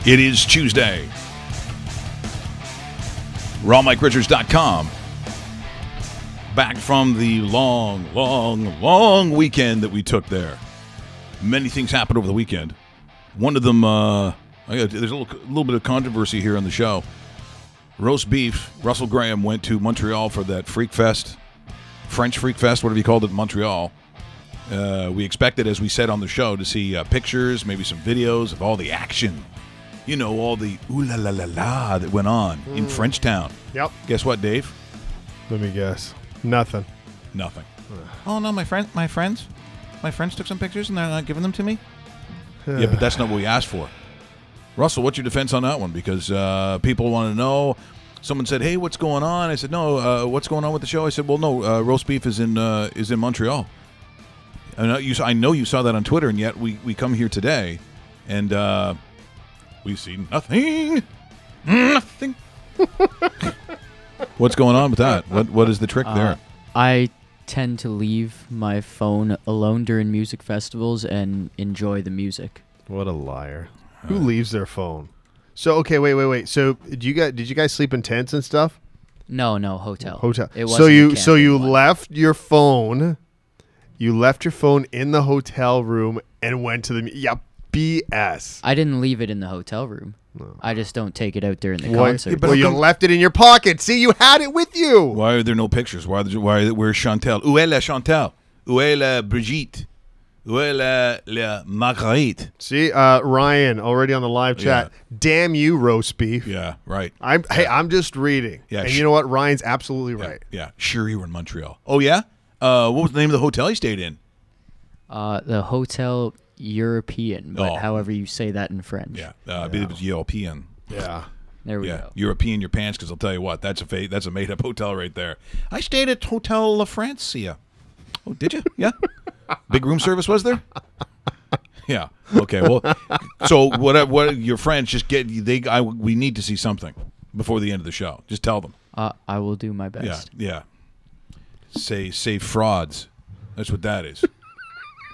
It is Tuesday. RawMikeRichards.com. Back from the long weekend that we took there. Many things happened over the weekend. One of them, there's a little bit of controversy here on the show. Roast beef. Russell Graham went to Montreal for that Freak Fest, French Freak Fest, whatever you called it in Montreal. We expected, as we said on the show, to see pictures, maybe some videos of all the action. You know, all the ooh la la la la that went on in Frenchtown. Yep. Guess what, Dave? Let me guess. Nothing. Nothing. Oh no, my friends took some pictures and they're not giving them to me. Yeah, but that's not what we asked for. Russell, what's your defense on that one? Because people want to know. Someone said, "Hey, what's going on?" I said, "No, what's going on with the show?" I said, "Well, no, roast beef is in Montreal." And I know you saw that on Twitter, and yet we come here today, and we see nothing. Nothing. What's going on with that? What is the trick there? I tend to leave my phone alone during music festivals and enjoy the music. What a liar. Who leaves their phone? So, okay, wait. So, did you guys sleep in tents and stuff? No, hotel. Hotel. It So you one. left your phone. You left your phone in the hotel room and went to the BS. I didn't leave it in the hotel room. No. I just don't take it out during the Why? concert. Well, you left it in your pocket. See, you had it with you. Why are there no pictures? Where's Chantal? Où est la Chantal? Où est la Brigitte? Où est la Marguerite? See, Ryan already on the live chat. Yeah. Damn you, roast beef. Yeah, right. I'm just reading. Yeah, and you know what? Ryan's absolutely right. Yeah, sure you were in Montreal. Oh, yeah? What was the name of the hotel you stayed in? The Hotel European, but however you say that in French. Yeah, I believe it's European. Yeah. There we go. European your pants, because I'll tell you what, that's a made-up hotel right there. I stayed at Hotel La Francia. Oh, did you? Yeah. Big room service was there? Yeah. Okay. Well, so what your friends just get? We need to see something before the end of the show. Just tell them. I will do my best. Yeah. Say frauds. That's what that is.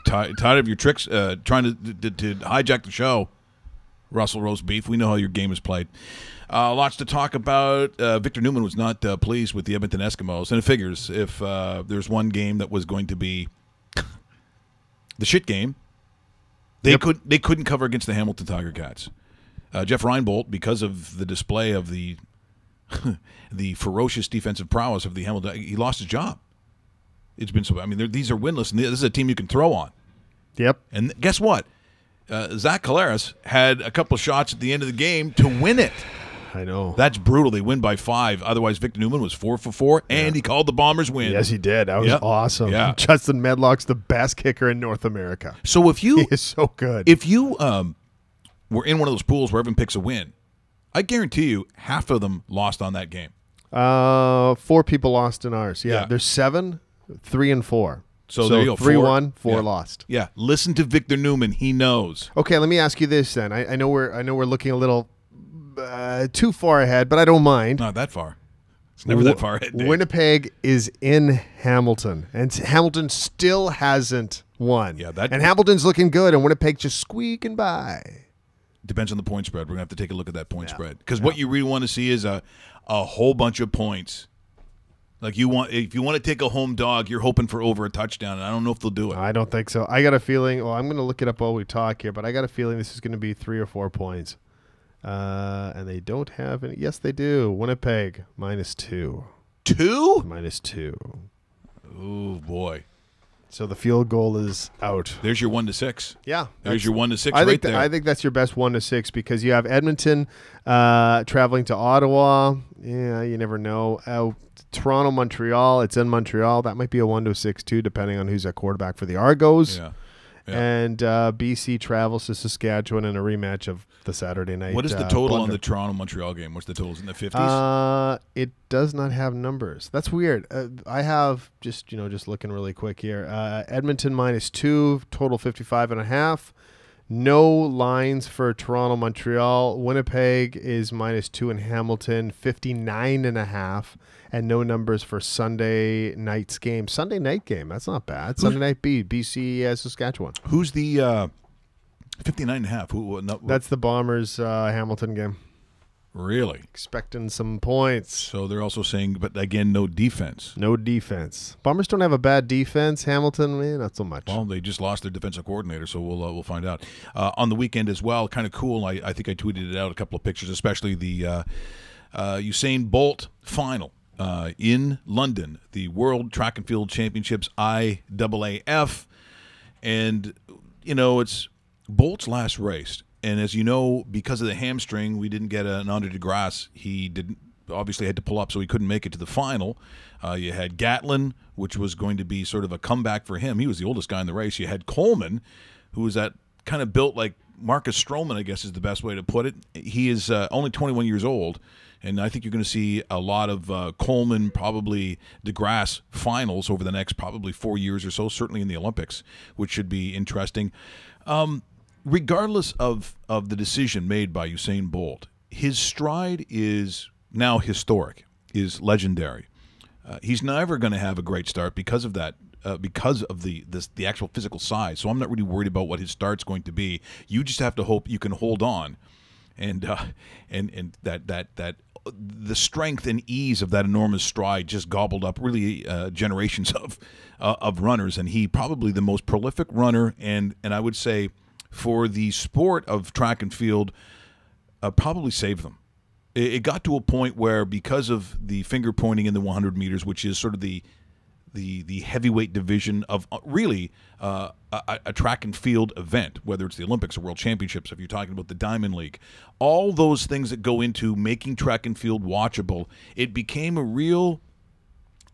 Tired of your tricks, trying to hijack the show. Russell Roast Beef. We know how your game is played. Lots to talk about. Victor Newman was not pleased with the Edmonton Eskimos, and it figures if there's one game that was going to be the shit game, they couldn't cover against the Hamilton Tiger Cats. Jeff Reinbold, because of the display of the the ferocious defensive prowess of the Hamilton, he lost his job. It's been so. I mean, these are winless, and this is a team you can throw on. Yep. And guess what? Zach Collaros had a couple of shots at the end of the game to win it. I know. That's brutal. They win by 5. Otherwise, Victor Newman was 4 for 4, and he called the Bombers win. Yes, he did. That was awesome. Yeah. Justin Medlock's the best kicker in North America. So he is so good. If you were in one of those pools where everyone picks a win, I guarantee you half of them lost on that game. 4 people lost in ours. Yeah. There's 7, 3 and 4. So there you go. 3 won, 4 lost. Yeah. Listen to Victor Newman. He knows. Okay, let me ask you this then. I know we're looking a little too far ahead, but I don't mind. Not that far. It's never that far ahead, Dave. Winnipeg is in Hamilton, and Hamilton still hasn't won. Yeah, and Hamilton's looking good, and Winnipeg just squeaking by. Depends on the point spread. We're going to have to take a look at that point spread. Because what you really want to see is a whole bunch of points. Like if you want to take a home dog, you're hoping for over a touchdown, and I don't know if they'll do it. I don't think so. I got a feeling. Well, I'm going to look it up while we talk here, but I got a feeling this is going to be 3 or 4 points. And they don't have any. Yes, they do. Winnipeg -2. 2? -2. Oh boy. So the field goal is out. There's your 1-6. Yeah, there's your 1-6 right there. I think that's your best 1-6 because you have Edmonton traveling to Ottawa. Yeah, you never know. Toronto, Montreal. It's in Montreal. That might be a 1-6 too, depending on who's at quarterback for the Argos. Yeah. And BC travels to Saskatchewan in a rematch of the Saturday night. What is the total on the Toronto-Montreal game? What's the totals in the 50s? It does not have numbers. That's weird. I have just looking really quick here. Edmonton -2, total 55.5. No lines for Toronto, Montreal. Winnipeg is -2 in Hamilton, 59.5. And no numbers for Sunday night's game. Sunday night game, that's not bad. Sunday night BC Saskatchewan. Who's the 59.5. That's the Bombers Hamilton game. Really? Expecting some points. So they're also saying, but again, no defense. No defense. Bombers don't have a bad defense. Hamilton, not so much. Well, they just lost their defensive coordinator, so we'll find out. On the weekend as well, kind of cool. I think I tweeted it out, a couple of pictures, especially the Usain Bolt final in London, the World Track and Field Championships, IAAF. And, it's Bolt's last race. And as you know, because of the hamstring, we didn't get an Andre de Grasse. He didn't obviously had to pull up, so he couldn't make it to the final. You had Gatlin, which was going to be sort of a comeback for him. He was the oldest guy in the race. You had Coleman, who was that kind of built like Marcus Stroman, I guess is the best way to put it. He is only 21 years old, and I think you're going to see a lot of Coleman, probably de Grasse finals over the next probably 4 years or so, certainly in the Olympics, which should be interesting. Regardless of the decision made by Usain Bolt, his stride is now historic, is legendary. He's never going to have a great start because of that, because of the actual physical size. So I'm not really worried about what his start's going to be. You just have to hope you can hold on, and that the strength and ease of that enormous stride just gobbled up really generations of runners. And he probably the most prolific runner, and I would say, for the sport of track and field, probably saved them. It got to a point where, because of the finger pointing in the 100 meters, which is sort of the heavyweight division of really a track and field event, whether it's the Olympics or World Championships, if you're talking about the Diamond League, all those things that go into making track and field watchable, it became a real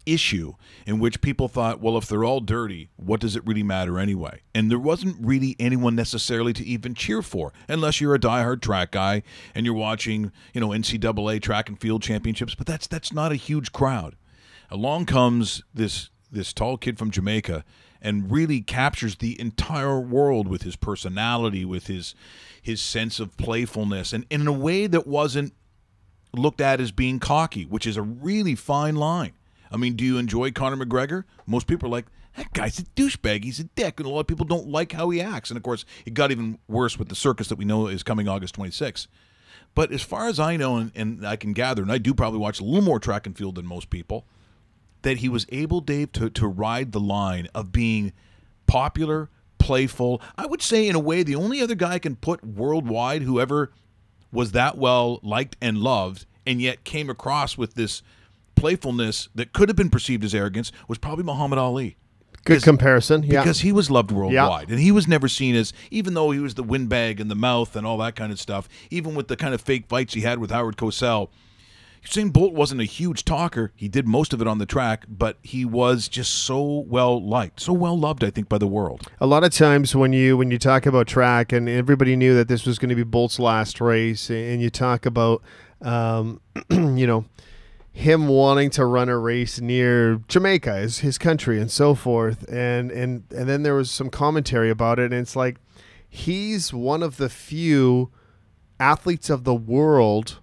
issue in which people thought, well, if they're all dirty, what does it really matter anyway? And there wasn't really anyone necessarily to even cheer for, unless you're a diehard track guy and you're watching, NCAA track and field championships. But that's not a huge crowd. Along comes this tall kid from Jamaica and really captures the entire world with his personality, with his sense of playfulness, and in a way that wasn't looked at as being cocky, which is a really fine line. I mean, do you enjoy Conor McGregor? Most people are like, that guy's a douchebag, he's a dick, and a lot of people don't like how he acts. And, of course, it got even worse with the circus that we know is coming August 26th. But as far as I know, and I can gather, and I do probably watch a little more track and field than most people, that he was able, Dave, to ride the line of being popular, playful. I would say, in a way, the only other guy I can put worldwide who ever was that well liked and loved and yet came across with this playfulness that could have been perceived as arrogance was probably Muhammad Ali. Good comparison, yeah. Because he was loved worldwide, and he was never seen as, even though he was the windbag and the mouth and all that kind of stuff, even with the kind of fake fights he had with Howard Cosell, Usain Bolt wasn't a huge talker. He did most of it on the track, but he was just so well liked, so well loved, I think, by the world. A lot of times when you talk about track, and everybody knew that this was going to be Bolt's last race, and you talk about, him wanting to run a race near Jamaica, his country, and so forth, and then there was some commentary about it, and it's like, he's one of the few athletes of the world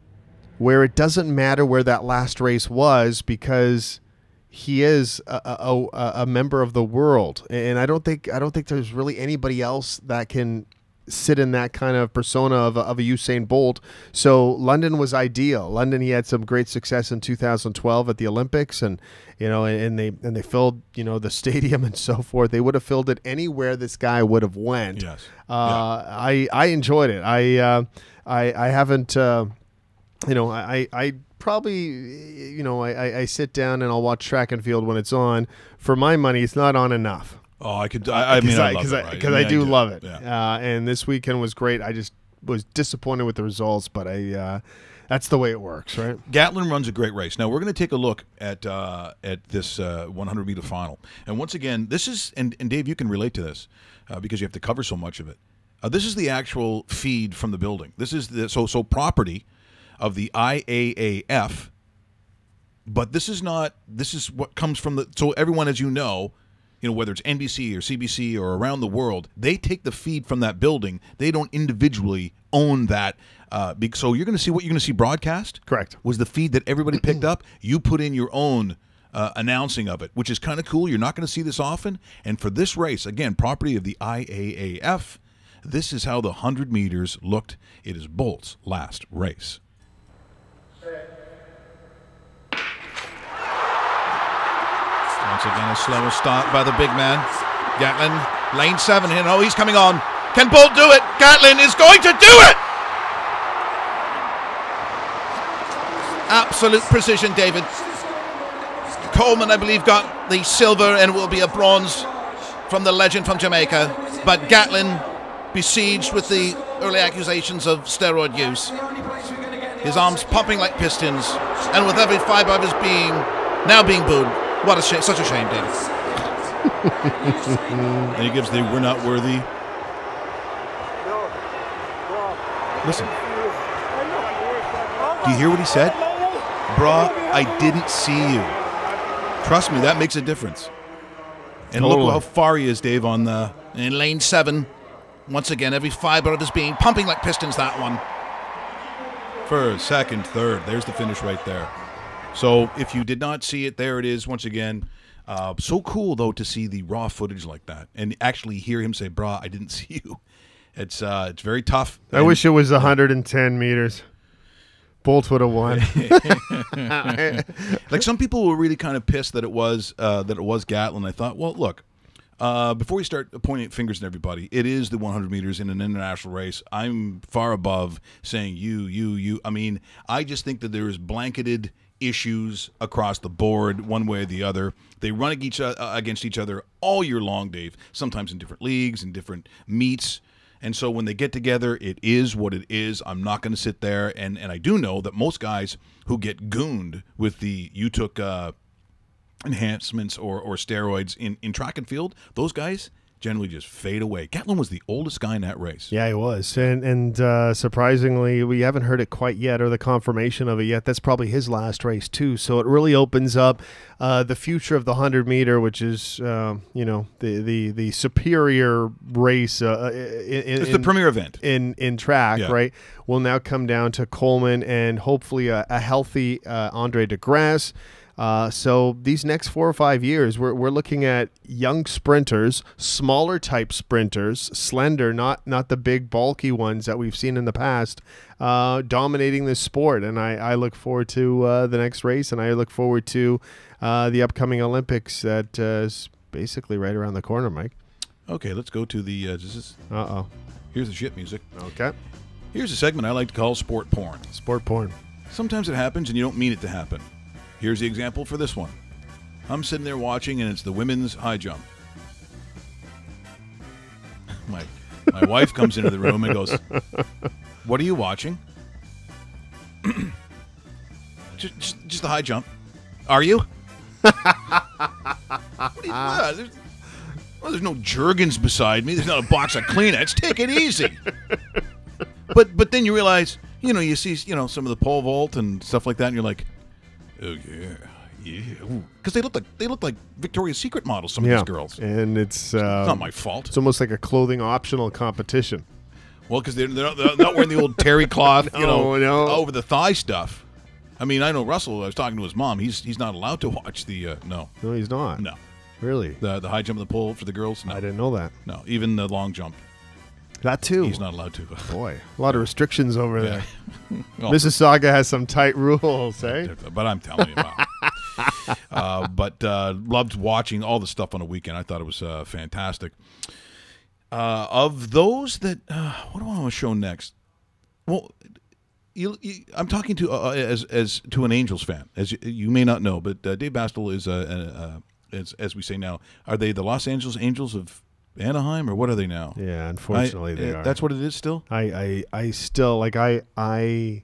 where it doesn't matter where that last race was, because he is a member of the world, and I don't think there's really anybody else that can sit in that kind of persona of a Usain Bolt. So London was ideal. London, he had some great success in 2012 at the Olympics, and they filled the stadium and so forth. They would have filled it anywhere this guy would have went. Yes. I enjoyed it. I haven't. I probably, I sit down and I'll watch track and field when it's on. For my money, it's not on enough. Oh, I could. I mean, I love it, right? Because I do love it. Yeah. And this weekend was great. I just was disappointed with the results, but that's the way it works, right? Gatlin runs a great race. Now we're going to take a look at this 100-meter final, and once again, this is and Dave, you can relate to this because you have to cover so much of it. This is the actual feed from the building. This is the so property of the IAAF, but this is not. This is what comes from the. So everyone, as you know, whether it's NBC or CBC or around the world, they take the feed from that building. They don't individually own that. So you're going to see what you're going to see broadcast. Correct. Was the feed that everybody picked up. You put in your own announcing of it, which is kind of cool. You're not going to see this often. And for this race, again, property of the IAAF, this is how the 100 meters looked. It is Bolt's last race. Once again, a slower start by the big man. Gatlin, lane 7 here. Oh, he's coming on. Can Bolt do it? Gatlin is going to do it! Absolute precision, David. Coleman, I believe, got the silver and will be a bronze from the legend from Jamaica. But Gatlin, besieged with the early accusations of steroid use, his arms pumping like pistons, and with every fiber of his being now being booed. What a shame! Such a shame, David. And he gives the "we're not worthy." Listen. Do you hear what he said? Brah, I didn't see you. Trust me, that makes a difference. And Totally. look how far he is, Dave, in lane 7. Once again, every fiber of his being pumping like pistons, that one. First, second, third. There's the finish right there. So if you did not see it, there it is once again. So cool, though, to see the raw footage like that and actually hear him say, "Brah, I didn't see you." It's very tough. I wish it was 110 meters. Bolt would have won. Like some people were really kind of pissed that it was Gatlin. I thought, well, look, before we start pointing fingers at everybody, it is the 100 meters in an international race. I'm far above saying you. I mean, I just think that there is blanketed issues across the board, one way or the other. They run against each other all year long, Dave. Sometimes in different leagues and different meets. And so when they get together, it is what it is. I'm not going to sit there. And I do know that most guys who get gooned with the you took enhancements or steroids in track and field, those guys generally just fade away. Gatlin was the oldest guy in that race. Yeah, he was. And surprisingly, we haven't heard it quite yet or the confirmation of it yet. That's probably his last race, too. So it really opens up the future of the 100-meter, which is, the superior race. It's the premier event. In track, Yeah. right, will now come down to Coleman and hopefully a healthy Andre de Grasse. So these next 4 or 5 years, we're looking at young sprinters, smaller type sprinters, slender, not the big bulky ones that we've seen in the past, dominating this sport. And I look forward to the next race, and I look forward to the upcoming Olympics that is basically right around the corner, Mike. Okay, let's go to the. Here's the shit music. Okay. Here's a segment I like to call sport porn. Sport porn. Sometimes it happens and you don't mean it to happen. Here's the example for this one. I'm sitting there watching, and it's the women's high jump. My wife comes into the room and goes, "What are you watching?" just the high jump. Are you? There's no Jergens beside me. There's not a box of Kleenex. Take it easy. But then you realize, you see, some of the pole vault and stuff like that, and you're like, oh yeah, because they look like Victoria's Secret models. Some of these girls, and it's not my fault. It's almost like a clothing optional competition. Well, because they're not wearing the old terry cloth, No. over the thigh stuff. I mean, I know Russell. I was talking to his mom. He's not allowed to watch the no. No, he's not. No, really. The high jump and the pole for the girls. No. I didn't know that. No, even the long jump. That too. He's not allowed to. Boy, a lot of restrictions over there. Well, Mississauga has some tight rules, eh? But I'm telling you about. But loved watching all the stuff on the weekend. I thought it was fantastic. Of those that, what do I want to show next? Well, I'm talking to as to an Angels fan, as you may not know, but Dave Bastel is as we say now. Are they the Los Angeles Angels of Anaheim, or what are they now? Yeah, unfortunately they are. That's what it is still? I still, like, I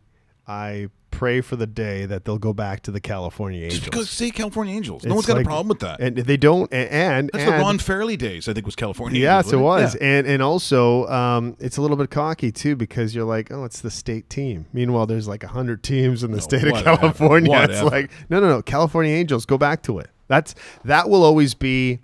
pray for the day that they'll go back to the California Angels. Just because say California Angels. No It's one's got like- a problem with that. And they don't, and That's the Ron Fairley days, I think, was California yes, Angels. it was. Yeah. And also, it's a little bit cocky, too, because you're like, oh, it's the state team. Meanwhile, there's like 100 teams in the state of whatever. California. It's Whatever. like, no, California Angels, go back to it. That will always be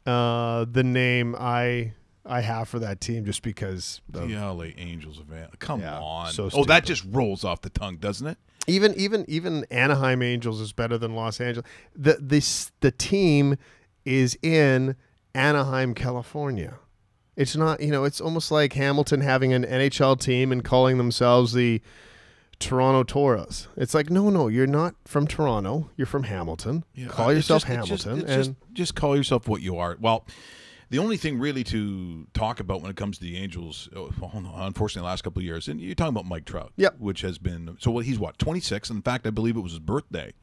the name I have for that team, just because of, The LA Angels of Anaheim. Come Yeah, on. so That stupid. just rolls off the tongue, doesn't it? even Anaheim Angels is better than Los Angeles. The team is in Anaheim, California. It's not, it's almost like Hamilton having an NHL team and calling themselves the Toronto Toros. It's like, no, you're not from Toronto. You're from Hamilton. Yeah, call yourself Hamilton. Just call yourself what you are. Well, the only thing really to talk about when it comes to the Angels, unfortunately, the last couple of years, and you're talking about Mike Trout, Yep. which has been, he's 26? In fact, I believe it was his birthday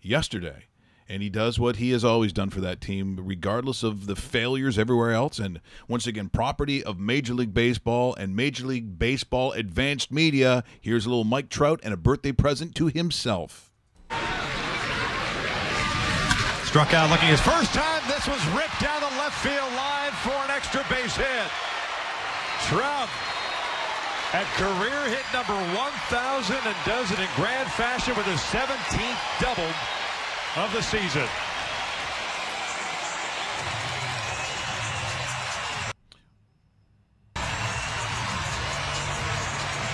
yesterday. And he does what he has always done for that team, regardless of the failures everywhere else. And once again, property of Major League Baseball and Major League Baseball Advanced Media. Here's a little Mike Trout and a birthday present to himself. Struck out looking his first time. This was ripped down the left field line for an extra base hit. Trout at career hit number 1,000 and does it in grand fashion with his 17th double of the season.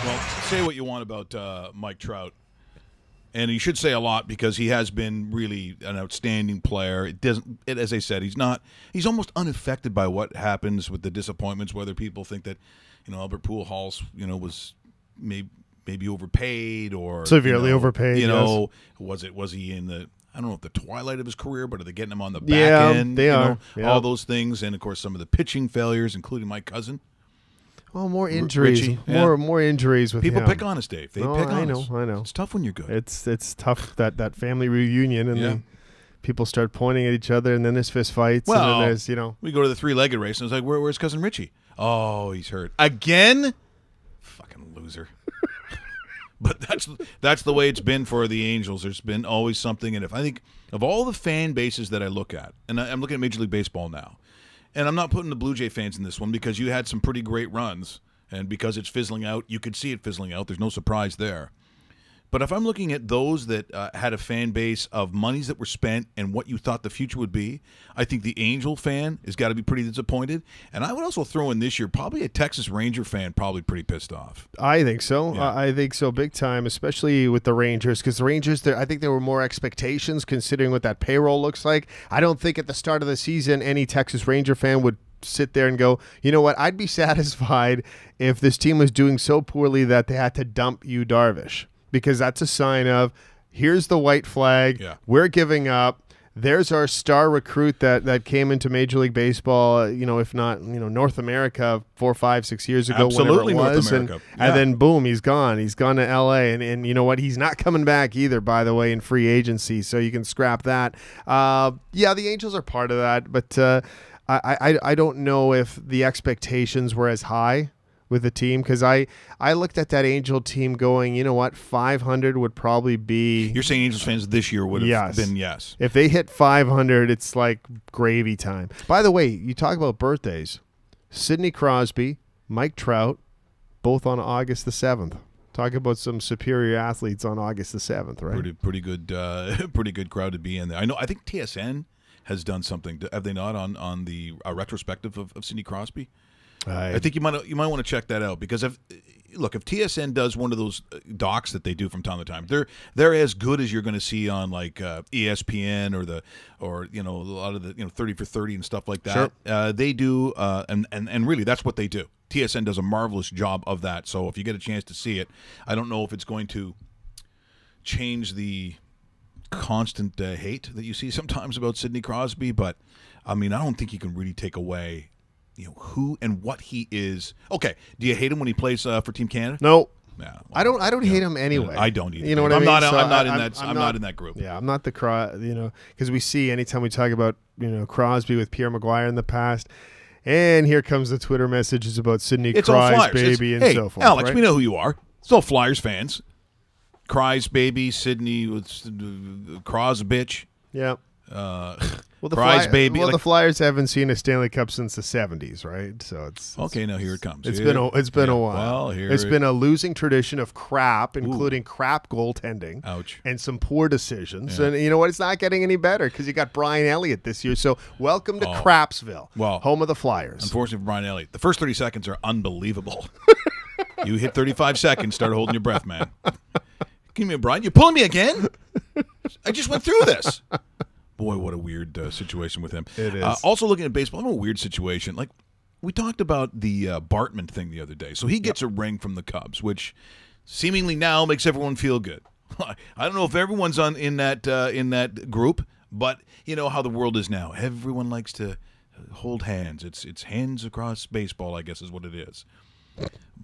Well, say what you want about Mike Trout. And you should say a lot because he has been really an outstanding player. As I said, he's almost unaffected by what happens with the disappointments, whether people think that, Albert Pujols, was maybe overpaid or severely overpaid. Yes. Was he in the, I don't know if the twilight of his career, but are they getting him on the back end? They are. All those things, and of course some of the pitching failures, including my cousin. Well, more injuries. Richie, more injuries with people him. pick on us, Dave. They pick on us. I know. It's tough when you're good. It's tough that family reunion and then people start pointing at each other and then there's fist fights and then there's we go to the three-legged race and it's like where's cousin Richie? Oh, he's hurt again. Fucking loser. But that's the way it's been for the Angels. There's been always something, and if I think of all the fan bases that I look at, and I'm looking at Major League Baseball now. And I'm not putting the Blue Jay fans in this one because you had some pretty great runs. And because it's fizzling out, you could see it fizzling out. There's no surprise there. But if I'm looking at those that had a fan base of monies that were spent and what you thought the future would be, I think the Angel fan has got to be pretty disappointed. And I would also throw in this year probably a Texas Ranger fan probably pretty pissed off. I think so. Yeah. I think so big time, especially with the Rangers, because the Rangers, I think there were more expectations considering what that payroll looks like. I don't think at the start of the season any Texas Ranger fan would sit there and go, you know what, I'd be satisfied if this team was doing so poorly that they had to dump Yu Darvish. Because that's a sign of, here's the white flag, we're giving up. There's our star recruit that came into Major League Baseball, if not, North America 4, 5, 6 years ago, Absolutely, whenever it was. North America. And then, boom, he's gone. He's gone to L.A. And you know what? He's not coming back either, by the way, in free agency. So you can scrap that. The Angels are part of that. But I don't know if the expectations were as high with the team, because I looked at that Angel team going, you know what, 500 would probably be. You're saying Angels fans this year would have been yes. If they hit 500, it's like gravy time. By the way, you talk about birthdays. Sidney Crosby, Mike Trout, both on August the 7th. Talk about some superior athletes on August the 7th, right? Pretty good crowd to be in there. I think TSN has done something. Have they not on the retrospective of Sidney Crosby? I think you might want to check that out, because if TSN does one of those docs that they do from time to time, they're as good as you're going to see on like ESPN or a lot of the 30 for 30 and stuff like that. Sure. They do and really that's what they do. TSN does a marvelous job of that. So if you get a chance to see it, I don't know if it's going to change the constant hate that you see sometimes about Sidney Crosby, but I mean, I don't think you can really take away who and what he is. Okay, do you hate him when he plays for Team Canada? No. Yeah, well, I don't hate him anyway. I don't either. You know what I mean? I'm not in that group. Yeah, I'm not the because we see anytime we talk about Crosby with Pierre Maguire in the past, and here comes the Twitter messages about Sidney Crosby, baby, and so forth. Alex, right? we know who you are. It's all Flyers fans. Cries baby, Sidney Cros bitch. Yeah. Baby. Well, the Flyers haven't seen a Stanley Cup since the '70s, right? So it's okay. Now here it comes. It's been a while. Well, it's been a losing tradition of crap, including crap goaltending. Ouch. And some poor decisions. Yeah. And you know what? It's not getting any better because you got Brian Elliott this year. So welcome to Crapsville, home of the Flyers. Unfortunately for Brian Elliott, the first 30 seconds are unbelievable. You hit 35 seconds, start holding your breath, man. Give me a Brian. You're pulling me again? I just went through this. Boy, what a weird situation with him. It is. Also looking at baseball, I'm in a weird situation. Like, we talked about the Bartman thing the other day. So he gets a ring from the Cubs, which seemingly now makes everyone feel good. I don't know if everyone's in that group, but you know how the world is now. Everyone likes to hold hands. It's hands across baseball, I guess, is what it is.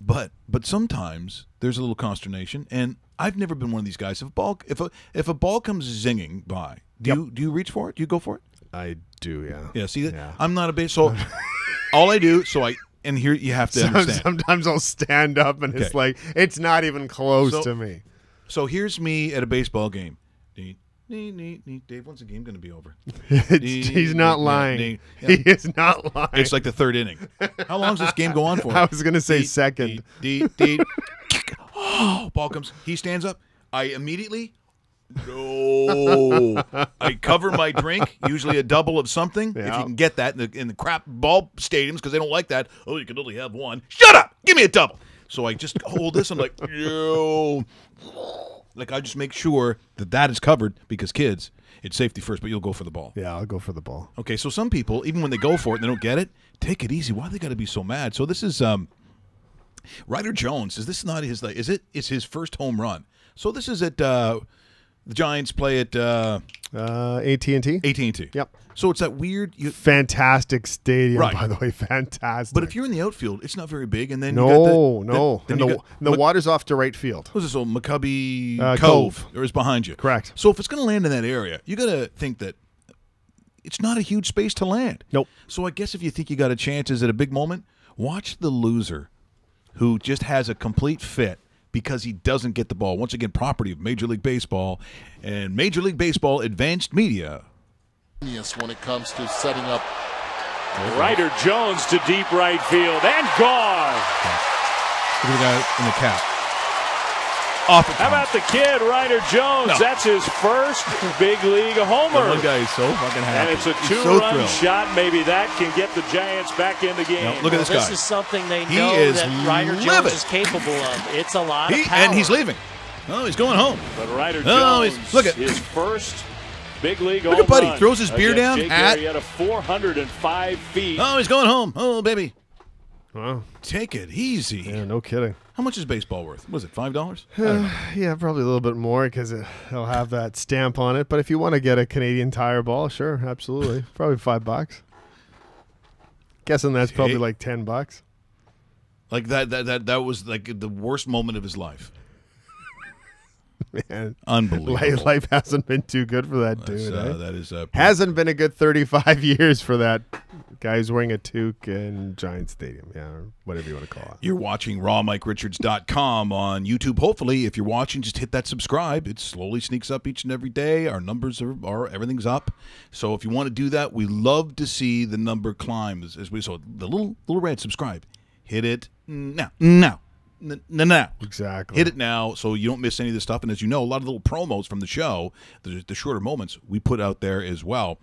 But sometimes there's a little consternation, and I've never been one of these guys. If a ball comes zinging by, do you reach for it? Do you go for it? I do, yeah. Yeah. See that? Yeah. I'm not a base. So all I do. And here you have to understand. Sometimes I'll stand up, and it's like it's not even close to me. So here's me at a baseball game. Dave, when's the game going to be over? He's not lying. He is not lying. It's like the third inning. How long does this game go on for? I was going to say second. Oh, ball comes. He stands up. I immediately, no. I cover my drink, usually a double of something. Yeah. If you can get that in the crap ball stadiums, because they don't like that. Oh, you can only have one. Shut up. Give me a double. So I just hold this. I'm like, yo. Like, I just make sure that is covered because kids, it's safety first, but you'll go for the ball. Yeah, I'll go for the ball. Okay, so some people, even when they go for it and they don't get it, take it easy. Why they got to be so mad? So this is Ryder Jones. Is this not his? It's his first home run. So this is at the Giants play at AT&T. AT&T. Yep. So it's that weird. Fantastic stadium, Right. by the way. Fantastic. But if you're in the outfield, it's not very big, and then no. The the water's off to right field. What's this old McCubby Cove. Or is behind you? Correct. So if it's going to land in that area, you got to think that it's not a huge space to land. Nope. So I guess if you think you got a chance, is it a big moment? Watch the loser who just has a complete fit because he doesn't get the ball. Once again, property of Major League Baseball and Major League Baseball Advanced Media. When it comes to setting up. Ryder Jones to deep right field and gone. Look at the guy in the cap. Off it. How about the kid, Ryder Jones? No. That's his first big league homer. One guy is so fucking happy. And it's a He's two-run thrilled. shot. Maybe that can get the Giants back in the game. No, look at this guy. This is something they He know is that Ryder livid. Jones is capable of. It's a lot of power. And he's leaving. Oh, he's going home. But Ryder Oh, Jones, look at- his first big league Look home at Buddy. run Throws his beer against down. Jake Hat. Arrieta, 405 feet. Oh, he's going home. Oh, baby. Wow. Take it easy. Yeah, no kidding. How much is baseball worth? Was it $5? Yeah, probably a little bit more because it'll have that stamp on it. But if you want to get a Canadian Tire ball, sure, absolutely. Probably $5. Guessing that's probably like $10. Like that was like the worst moment of his life. Man, Unbelievable. life hasn't been too good for that dude. That is Hasn't been a good 35 years for that guy who's wearing a toque in Giant Stadium. Yeah, or whatever you want to call it. You're watching rawmike.richards.com on YouTube. Hopefully, if you're watching, just hit that subscribe. It slowly sneaks up each and every day. Our numbers are everything's up. So if you want to do that, we love to see the number climb. So the little red subscribe, hit it now. Exactly. Hit it now so you don't miss any of this stuff. And as you know, a lot of little promos from the show, the shorter moments, we put out there as well.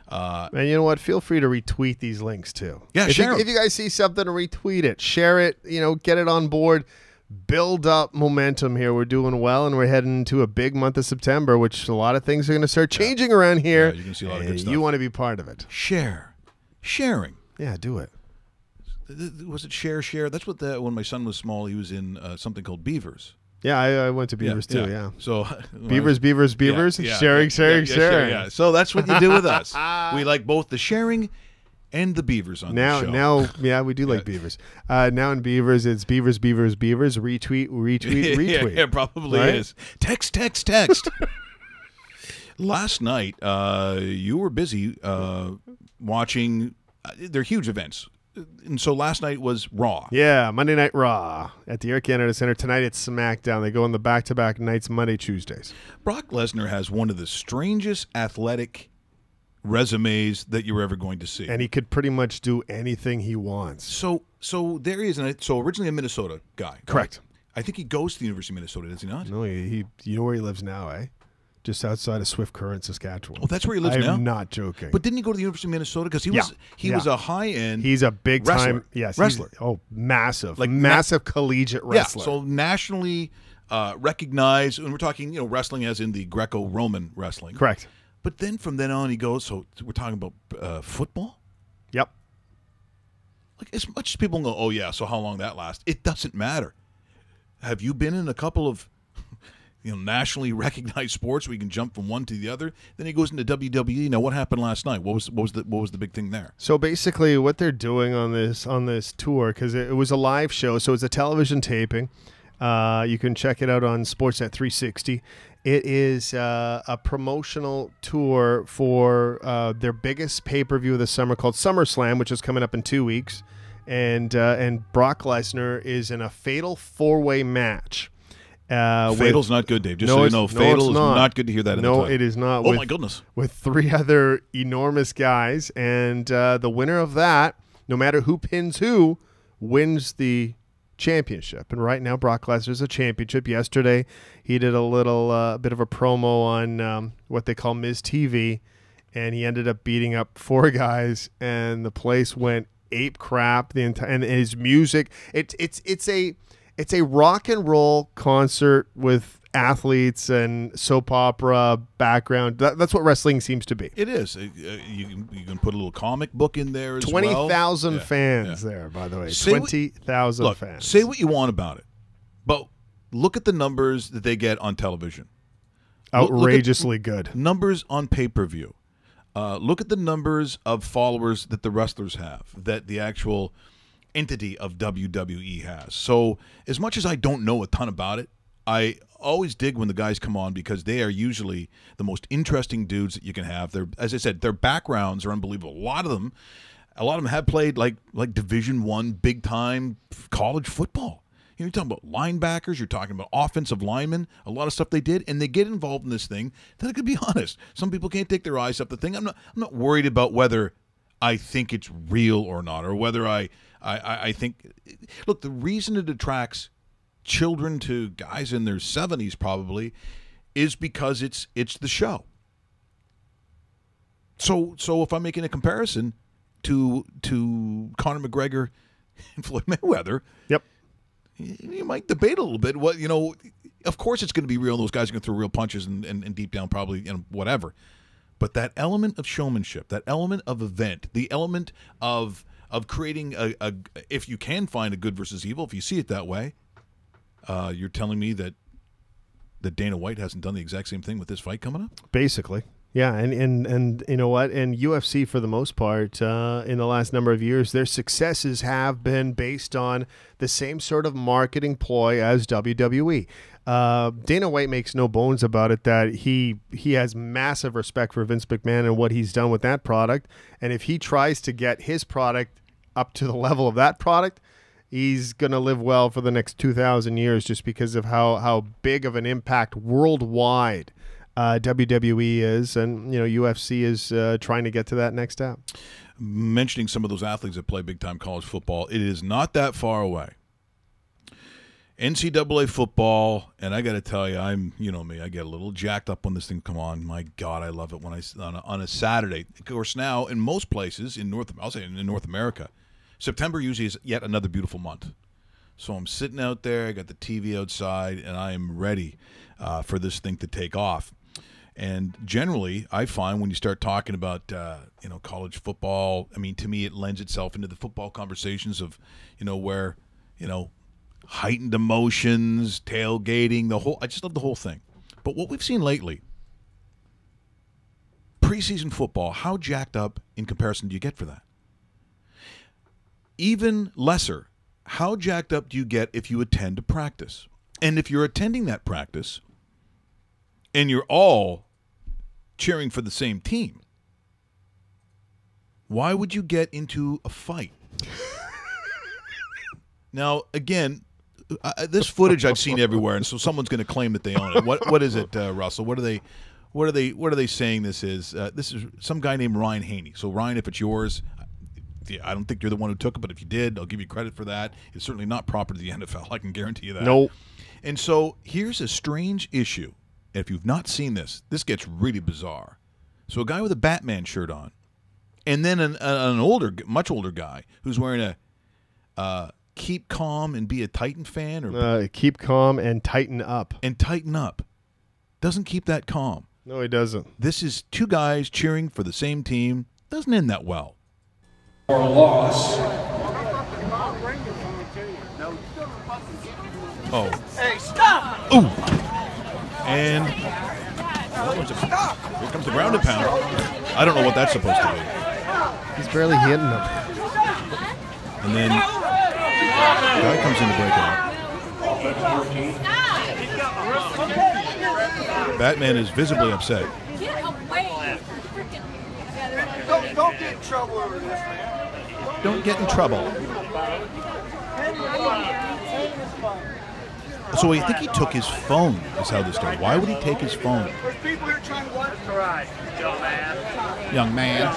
And you know what? Feel free to retweet these links too. Yeah, share 'em. If you guys see something, retweet it, share it. Get it on board. Build up momentum here. We're doing well, and we're heading into a big month of September, which a lot of things are going to start changing around here. Yeah, you can see a lot of good stuff. You want to be part of it. Sharing. Yeah, do it. Was it share? That's what when my son was small, he was in something called Beavers. Yeah, I went to Beavers too. Yeah. So Beavers. Yeah, sharing. Yeah. So that's what you do with us. We like both the sharing and the Beavers on the show. Now, yeah, we do like Beavers. Now in Beavers, it's Beavers. Retweet. Yeah, probably Right? is. Text. Last night, you were busy watching. They're huge events. And so last night was Raw. Yeah, Monday Night Raw at the Air Canada Center. Tonight it's SmackDown. They go on the back-to-back nights, Monday, Tuesdays. Brock Lesnar has one of the strangest athletic resumes that you're ever going to see. And he could pretty much do anything he wants. So there he is. So originally a Minnesota guy. Correct. Right? I think he goes to the University of Minnesota, does he not? No, you know where he lives now, eh? Just outside of Swift Current, Saskatchewan. Oh, that's where he lives now? I'm not joking. But didn't he go to the University of Minnesota? Because he was a high-end He's a big-time wrestler. Massive. Like massive collegiate wrestler. Yeah, so nationally recognized, and we're talking, wrestling as in the Greco-Roman wrestling. Correct. But then from then on he goes, so we're talking about football? Yep. Like, as much as people go, oh, yeah, so how long that lasts? It doesn't matter. Have you been in a couple of nationally recognized sports where you can jump from one to the other? Then he goes into WWE. Now, what happened last night? What was the big thing there? So basically, what they're doing on this tour, because it was a live show, so it's a television taping. You can check it out on Sportsnet 360. It is a promotional tour for their biggest pay-per-view of the summer called SummerSlam, which is coming up in 2 weeks. And Brock Lesnar is in a fatal 4-way match. Fatal's not good, Dave. Just so you know, Fatal is not good to hear that. No, it is not. Oh, my goodness. With 3 other enormous guys. And the winner of that, no matter who pins who, wins the championship. And right now Brock Lesnar's a championship. Yesterday he did a little bit of a promo on what they call Miz TV, and he ended up beating up 4 guys, and the place went ape crap. The entire, and his music, it's a rock and roll concert with athletes and soap opera background. That's what wrestling seems to be. It is. You can put a little comic book in there as 20,000 well. fans there, by the way. 20,000 fans. Say what you want about it, but look at the numbers that they get on television. Outrageously good. Numbers on pay-per-view. Look at the numbers of followers that the wrestlers have, that the actual entity of WWE has. So as much as I don't know a ton about it, I always dig when the guys come on because they are usually the most interesting dudes that you can have. They're, as I said, their backgrounds are unbelievable. A lot of them have played like Division I, big time college football. You're talking about linebackers. You're talking about offensive linemen. A lot of stuff they did, and they get involved in this thing. That I could be honest, some people can't take their eyes off the thing. I'm not worried about whether I think it's real or not, or whether I think. Look, the reason it attracts children to guys in their 70s probably is because it's the show. So if I'm making a comparison to Conor McGregor and Floyd Mayweather, yep, you might debate a little bit. Of course it's going to be real. Those guys are going to throw real punches and deep down probably whatever. But that element of showmanship, that element of event, the element of creating a if you can find a good versus evil, if you see it that way. You're telling me that Dana White hasn't done the exact same thing with this fight coming up? Basically, yeah. And you know what? And UFC, for the most part, in the last number of years, their successes have been based on the same sort of marketing ploy as WWE. Dana White makes no bones about it that he has massive respect for Vince McMahon and what he's done with that product. And if he tries to get his product up to the level of that product, he's going to live well for the next 2,000 years just because of how big of an impact worldwide WWE is. And, UFC is trying to get to that next step. Mentioning some of those athletes that play big-time college football, it is not that far away. NCAA football, and I got to tell you, me, I get a little jacked up when this thing come on. My God, I love it when on a Saturday. Of course, now in most places in North America, September usually is yet another beautiful month. So I'm sitting out there, I got the TV outside, and I am ready for this thing to take off. And generally, I find when you start talking about college football, I mean, to me, it lends itself into the football conversations of where heightened emotions, tailgating, I just love the whole thing. But what we've seen lately, preseason football, how jacked up in comparison do you get for that? Even lesser, how jacked up do you get if you attend a practice? And if you're attending that practice and you're all cheering for the same team, why would you get into a fight? Now, again, this footage I've seen everywhere, and so someone's going to claim that they own it. What is it, Russell? What are they saying this is? This is some guy named Ryan Haney. So Ryan, if it's yours, I don't think you're the one who took it, but if you did, I'll give you credit for that. It's certainly not proper to the NFL. I can guarantee you that. Nope. And so here's a strange issue. And if you've not seen this gets really bizarre. So a guy with a Batman shirt on, and then an much older guy who's wearing a keep calm and be a Titan fan, or keep calm and tighten up. And tighten up. Doesn't keep that calm. No, he doesn't. This is two guys cheering for the same team. Doesn't end that well. Or a loss Oh. Hey, stop! Ooh. And here comes the ground and pound. I don't know what that's supposed to be. He's barely hitting him. And then the guy comes in to break it up. Batman is visibly upset. Get away. Don't get in trouble over this, man. Don't get in trouble. So I think he took his phone, is how this started. Why would he take his phone? There's people here trying to watch. That's right, Young man.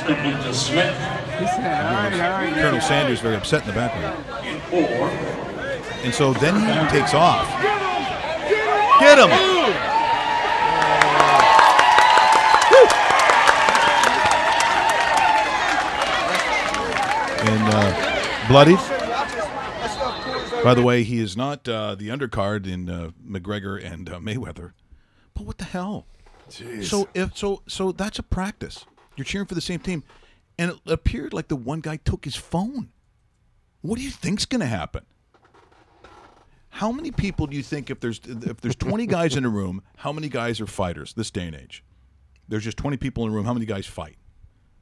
Colonel Sanders very upset in the background. And so then he takes off. Get him! And bloodied. By the way, he is not the undercard in McGregor and Mayweather. But what the hell? Jeez. So that's a practice. You're cheering for the same team, and it appeared like the one guy took his phone. What do you think's going to happen? How many people do you think if there's 20 guys in a room, how many guys are fighters this day and age? There's just 20 people in a room. How many guys fight?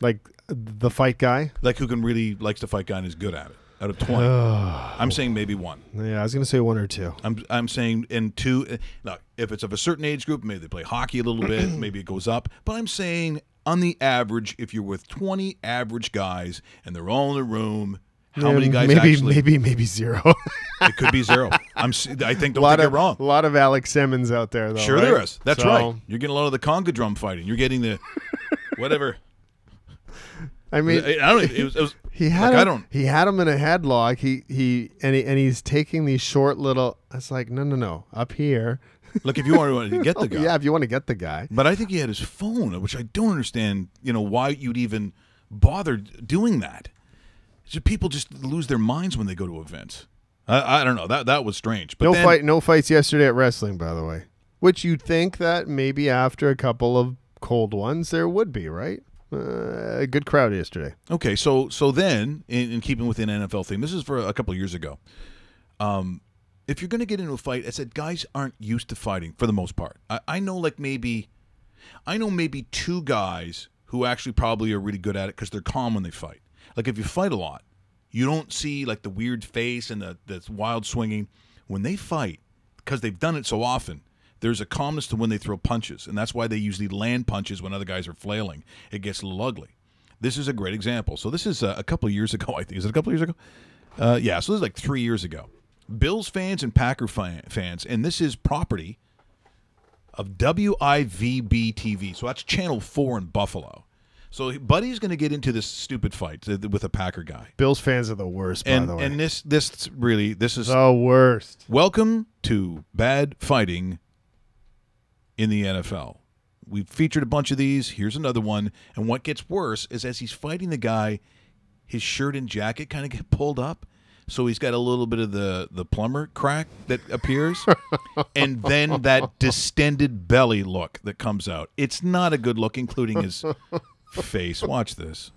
Like the fight guy? Like who can really likes to fight guy and is good at it? Out of 20, I'm saying maybe one. Yeah, I was going to say one or two. I'm saying in two. Now, if it's of a certain age group, maybe they play hockey a little bit, maybe it goes up. But I'm saying on the average, if you're with 20 average guys and they're all in a room, how many guys actually? Maybe zero. It could be zero. I think don't get it wrong. A lot of Alex Simmons out there, though. Sure, right? there is. That's right. You're getting a lot of the conga drum fighting. You're getting the whatever. I mean, I don't. It was he had like, him, he had him in a headlock. He's taking these short little. It's like no, up here. Look, if you want to get the guy, yeah, if you want to get the guy. But I think he had his phone, which I don't understand. Why you'd even bother doing that. So people just lose their minds when they go to events. I don't know. That was strange. But no fights yesterday at wrestling, by the way. Which you'd think that maybe after a couple of cold ones there would be, right? A good crowd yesterday. Okay, so then, in keeping with an NFL theme, this is for a couple of years ago. If you're going to get into a fight, I said guys aren't used to fighting for the most part. I know maybe two guys who actually probably are really good at it because they're calm when they fight. Like if you fight a lot, you don't see like the weird face and the wild swinging. When they fight, because they've done it so often, there's a calmness to when they throw punches, and that's why they usually land punches when other guys are flailing. It gets a little ugly. This is a great example. So this is a couple of years ago, I think. Is it a couple of years ago? Yeah, so this is like 3 years ago. Bills fans and Packer fans, and this is property of WIVB TV. So that's Channel 4 in Buffalo. So Buddy's going to get into this stupid fight with a Packer guy. Bills fans are the worst, by the way. And this is the worst. Welcome to bad fighting in the NFL. We've featured a bunch of these. Here's another one. And what gets worse is as he's fighting the guy, his shirt and jacket kind of get pulled up. So he's got a little bit of the plumber crack that appears. And then that distended belly look that comes out. It's not a good look, including his face. Watch this.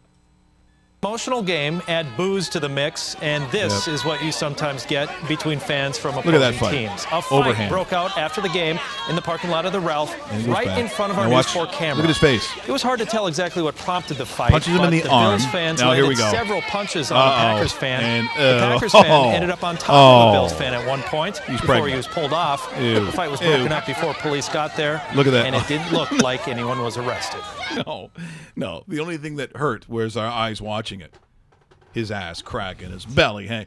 Emotional game, add booze to the mix, and this is what you sometimes get between fans from opposing teams. A fight broke out after the game in the parking lot of the Ralph, right in front of our News 4 camera. Look at his face. It was hard to tell exactly what prompted the fight. Punches him in the arm. Bills fans now here we landed go. several punches on the Packers fan. And, the Packers fan ended up on top of the Bills fan at one point before he was pulled off. The fight was broken up before police got there. Look at that. And it didn't look like anyone was arrested. No. The only thing that hurt was our eyes watching it. His ass crack in his belly. Hey,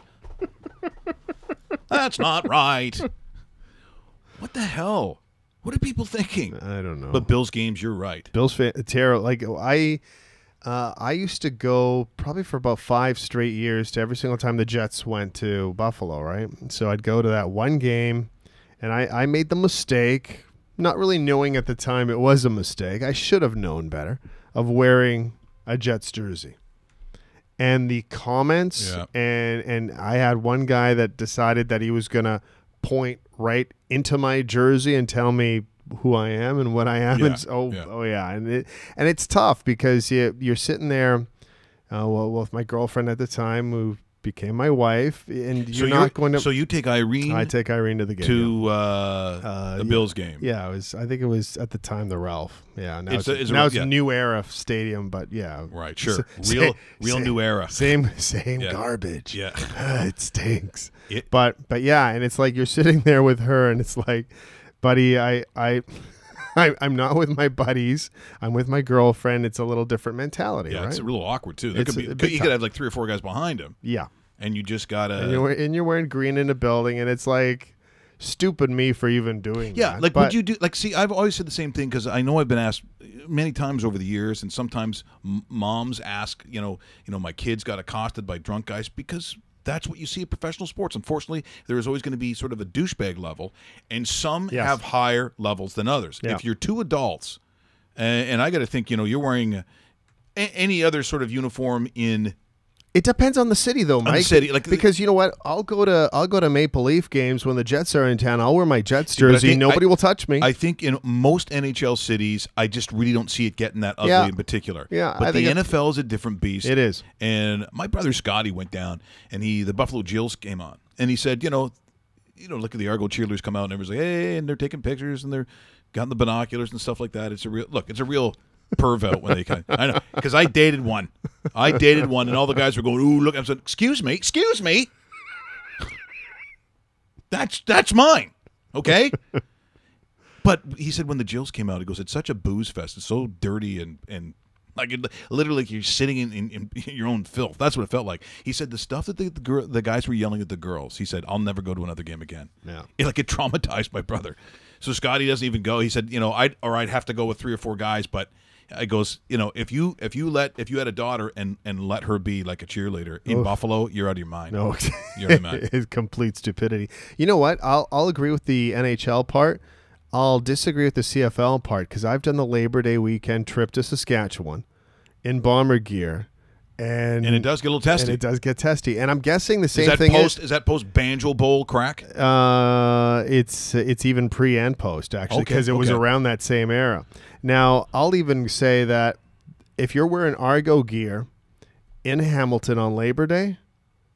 that's not right. What the hell? What are people thinking? I don't know. But Bills games, you're right. Bills terrible. Like I used to go probably for about 5 straight years to every single time the Jets went to Buffalo, right? So I'd go to that one game, and I made the mistake, not really knowing at the time it was a mistake. I should have known better, of wearing a Jets jersey. And the comments, and I had one guy that decided that he was going to point right into my jersey and tell me who I am and what I am. And it's tough because you're sitting there, with my girlfriend at the time, who became my wife, and So not going to. So you take Irene. I take Irene to the game. To the Bills game. Yeah, I think it was at the time the Ralph. Yeah, now it's yeah. New Era Stadium, but yeah, right, sure, real New Era. Same garbage. Yeah, it stinks. But yeah, and it's like you're sitting there with her, and it's like, buddy, I'm not with my buddies. I'm with my girlfriend. It's a little different mentality. Yeah, right? it's a little awkward too. There you could have like 3 or 4 guys behind him. Yeah, and you just gotta. And you're wearing green in a building, and it's like. Stupid me for even doing that. Yeah, like would you do like? See, I've always said the same thing because I know I've been asked many times over the years, and sometimes moms ask, my kids got accosted by drunk guys because that's what you see in professional sports. Unfortunately, there is always going to be sort of a douchebag level, and some have higher levels than others. Yeah. If you're 2 adults, and I got to think, you're wearing any other sort of uniform in. It depends on the city, though, Mike. Because you know what, I'll go to Maple Leaf games when the Jets are in town. I'll wear my Jets jersey. Nobody will touch me. I think in most NHL cities, I just really don't see it getting that ugly in particular. Yeah, but the NFL is a different beast. It is. And my brother Scotty went down, and the Buffalo Jills came on, and he said, look at the Argo cheerleaders come out, and everyone's like, hey, and they're taking pictures, and they're got the binoculars and stuff like that. It's a real. Perv out when they come. I know, because I dated one, and all the guys were going, "Ooh, look!" I'm saying, "Excuse me, that's mine, okay." But he said when the Jills came out, he goes, "It's such a booze fest. It's so dirty and like literally you're sitting in your own filth." That's what it felt like. He said the stuff that the guys were yelling at the girls. He said, "I'll never go to another game again." Yeah, it traumatized my brother. So Scotty doesn't even go. He said, I'd have to go with 3 or 4 guys, but. I goes, if you had a daughter and let her be like a cheerleader in Buffalo, you're out of your mind. No, you're out of your mind. It's complete stupidity. You know what? I'll agree with the NHL part. I'll disagree with the CFL part because I've done the Labor Day weekend trip to Saskatchewan in bomber gear. And it does get a little testy. And it does get testy. And I'm guessing the same thing is that post Banjo Bowl crack? It's even pre and post, actually, because it was around that same era. Now, I'll even say that if you're wearing Argo gear in Hamilton on Labor Day,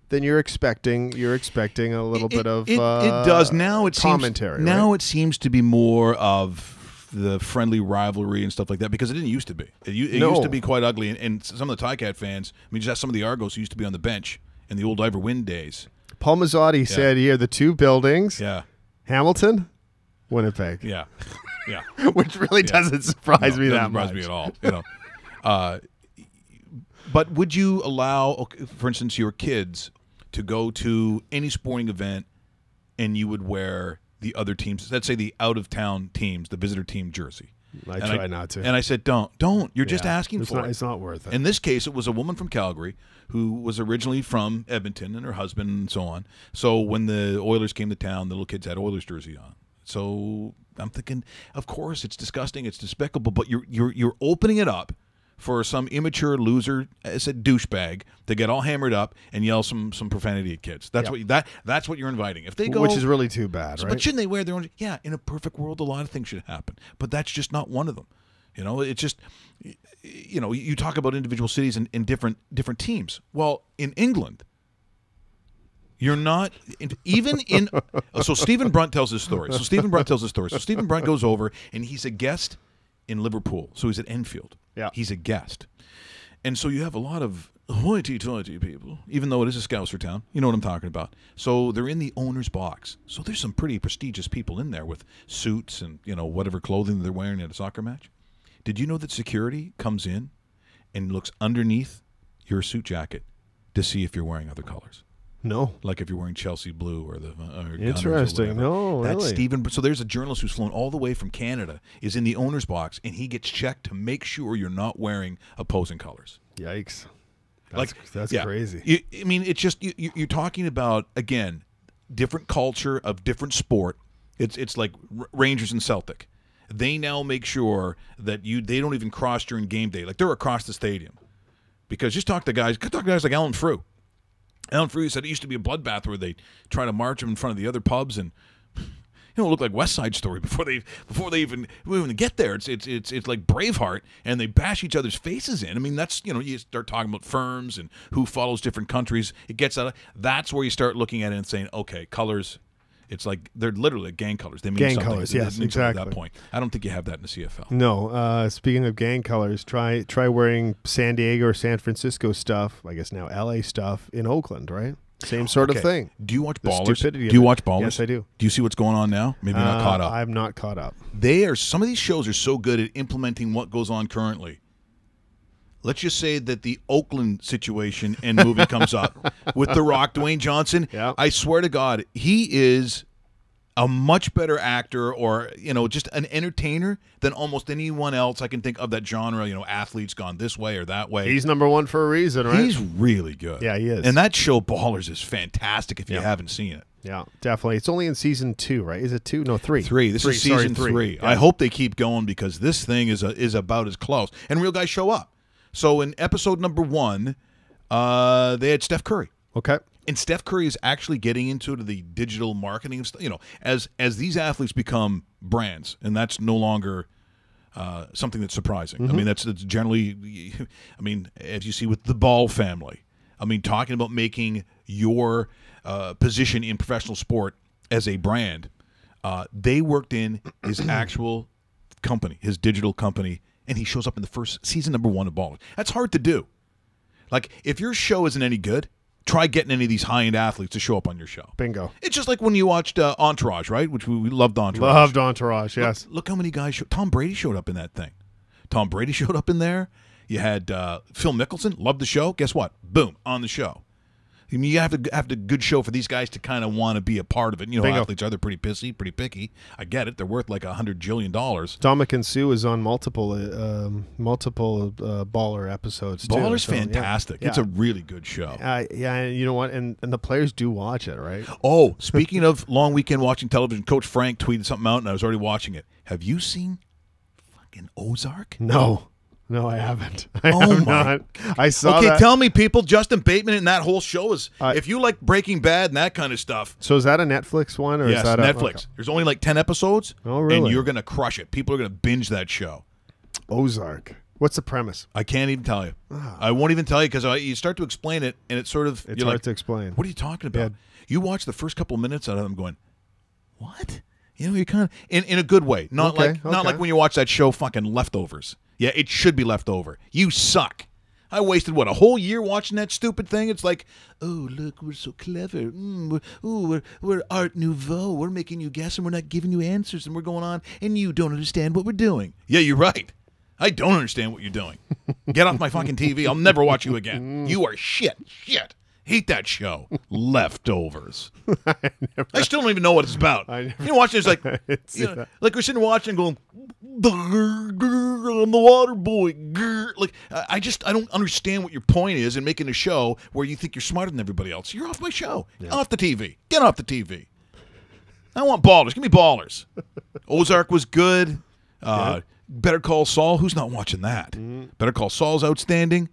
then you're expecting a little bit of it does now. It commentary. It seems to be more of the friendly rivalry and stuff like that because it didn't used to be. It used to be quite ugly, and some of the Ticat fans. I mean, just ask some of the Argos who used to be on the bench in the old Ivor Wynn days. Paul Mazzotti said here the 2 buildings. Yeah, Hamilton, Winnipeg. Yeah. Yeah, which really doesn't surprise me that much. Doesn't surprise me at all. But would you allow, for instance, your kids to go to any sporting event and you would wear the other teams, let's say the out-of-town teams, the visitor team jersey? I try not to. And I said, don't. You're just asking for it. It's not worth it. In this case, it was a woman from Calgary who was originally from Edmonton and her husband and so on. So when the Oilers came to town, the little kids had Oilers jersey on. So I'm thinking, of course, it's disgusting, it's despicable, but you're opening it up for some immature loser, as a douchebag, to get all hammered up and yell some profanity at kids. That's what you're inviting. If they go, which is really too bad, right? But shouldn't they wear their own? Yeah, in a perfect world, a lot of things should happen, but that's just not one of them. It's just, you talk about individual cities and different teams. Well, in England. You're not even in. So Stephen Brunt tells his story. So Stephen Brunt goes over and he's a guest in Liverpool. So he's at Enfield. Yeah, he's a guest, and so you have a lot of hoity-toity people, even though it is a Scouser town. You know what I'm talking about. So they're in the owner's box. So there's some pretty prestigious people in there with suits and whatever clothing they're wearing at a soccer match. Did you know that security comes in and looks underneath your suit jacket to see if you're wearing other colors? No, like if you're wearing Chelsea blue or the interesting. No, that's really. Stephen. So there's a journalist who's flown all the way from Canada, is in the owner's box, and he gets checked to make sure you're not wearing opposing colors. Yikes! That's crazy. It's just you're talking about, again, different culture of different sport. It's like Rangers and Celtic. They now make sure that they don't even cross during game day. Like they're across the stadium, because just talk to guys like Alan Frew. Alan Frew said it used to be a bloodbath where they try to march him in front of the other pubs, and it looked like West Side Story before they even get there. It's like Braveheart, and they bash each other's faces in. I mean, that's, you start talking about firms and who follows different countries. It gets out of, that's where you start looking at it and saying, okay, colors. It's like they're literally gang colors. They mean gang something. colors, yes, exactly. At that point, I don't think you have that in the CFL. No. Speaking of gang colors, try wearing San Diego or San Francisco stuff. I guess now LA stuff in Oakland, right? Same sort of thing. Do you watch The Ballers? stupidity Do you of it. watch Ballers? Yes, I do. Do you see what's going on now? Maybe you're not caught up. I'm not caught up. Some of these shows are so good at implementing what goes on currently. Let's just say that the Oakland situation and movie comes up with The Rock, Dwayne Johnson. Yeah. I swear to God, he is a much better actor, or just an entertainer than almost anyone else I can think of that genre. Athletes gone this way or that way. He's number one for a reason, right? He's really good. Yeah, he is. And that show Ballers is fantastic if you haven't seen it. Yeah, definitely. It's only in season 2, right? Is it 2? No, 3. 3. This is season 3. Yeah. I hope they keep going, because this thing is about as close. And real guys show up. So in episode number 1, they had Steph Curry. Okay. And Steph Curry is actually getting into the digital marketing of stuff. As these athletes become brands, and that's no longer something that's surprising. Mm-hmm. I mean, that's generally. I mean, as you see with the Ball family. I mean, talking about making your position in professional sport as a brand. They worked in his actual company, his digital company, and he shows up in the first season number 1 of Ballers. That's hard to do. Like, if your show isn't any good, try getting any of these high-end athletes to show up on your show. Bingo. It's just like when you watched Entourage, right? Which we loved Entourage. Loved Entourage, yes. Look how many guys Tom Brady showed up in that thing. Tom Brady showed up in there. You had Phil Mickelson, loved the show. Guess what? Boom, on the show. I mean, you have to have a good show for these guys to kind of want to be a part of it. Bingo. Athletes are, they're pretty pissy, pretty picky. I get it. They're worth like $100 jillion. Dominic Sue is on multiple Baller episodes, too. Baller's so, fantastic. Yeah. It's a really good show. Yeah, and you know what? And the players do watch it, right? Oh, speaking of long weekend watching television, Coach Frank tweeted something out, and I was already watching it. Have you seen fucking Ozark? No, I haven't. I saw Okay, that. tell me, people, Justin Bateman and that whole show is, if you like Breaking Bad and that kind of stuff. So is that a Netflix one? Or Yes, is that Netflix. Okay. There's only like 10 episodes. Oh, really? And you're going to crush it. People are going to binge that show. Ozark. What's the premise? I can't even tell you. I won't even tell you, because you start to explain it, and it's sort of... It's you're hard like, to explain. What are you talking about? Yeah. You watch the first couple minutes out of them going, what? You're kind of... In a good way. Not like when you watch that show fucking Leftovers. Yeah, it should be Leftover. You suck. I wasted, a whole year watching that stupid thing? It's like, oh, look, we're so clever. We're Art Nouveau. We're making you guess, and we're not giving you answers, and we're going on, and you don't understand what we're doing. Yeah, you're right. I don't understand what you're doing. Get off my fucking TV. I'll never watch you again. You are shit. Hate that show. Leftovers. I still don't even know what it's about. You watch it, it's like, like we're sitting watching and going, I'm the water boy. Like, I don't understand what your point is in making a show where you think you're smarter than everybody else. You're off my show. Yeah. Off the TV. Get off the TV. I want Ballers. Give me Ballers. Ozark was good. Better Call Saul. Who's not watching that? Better Call Saul's outstanding.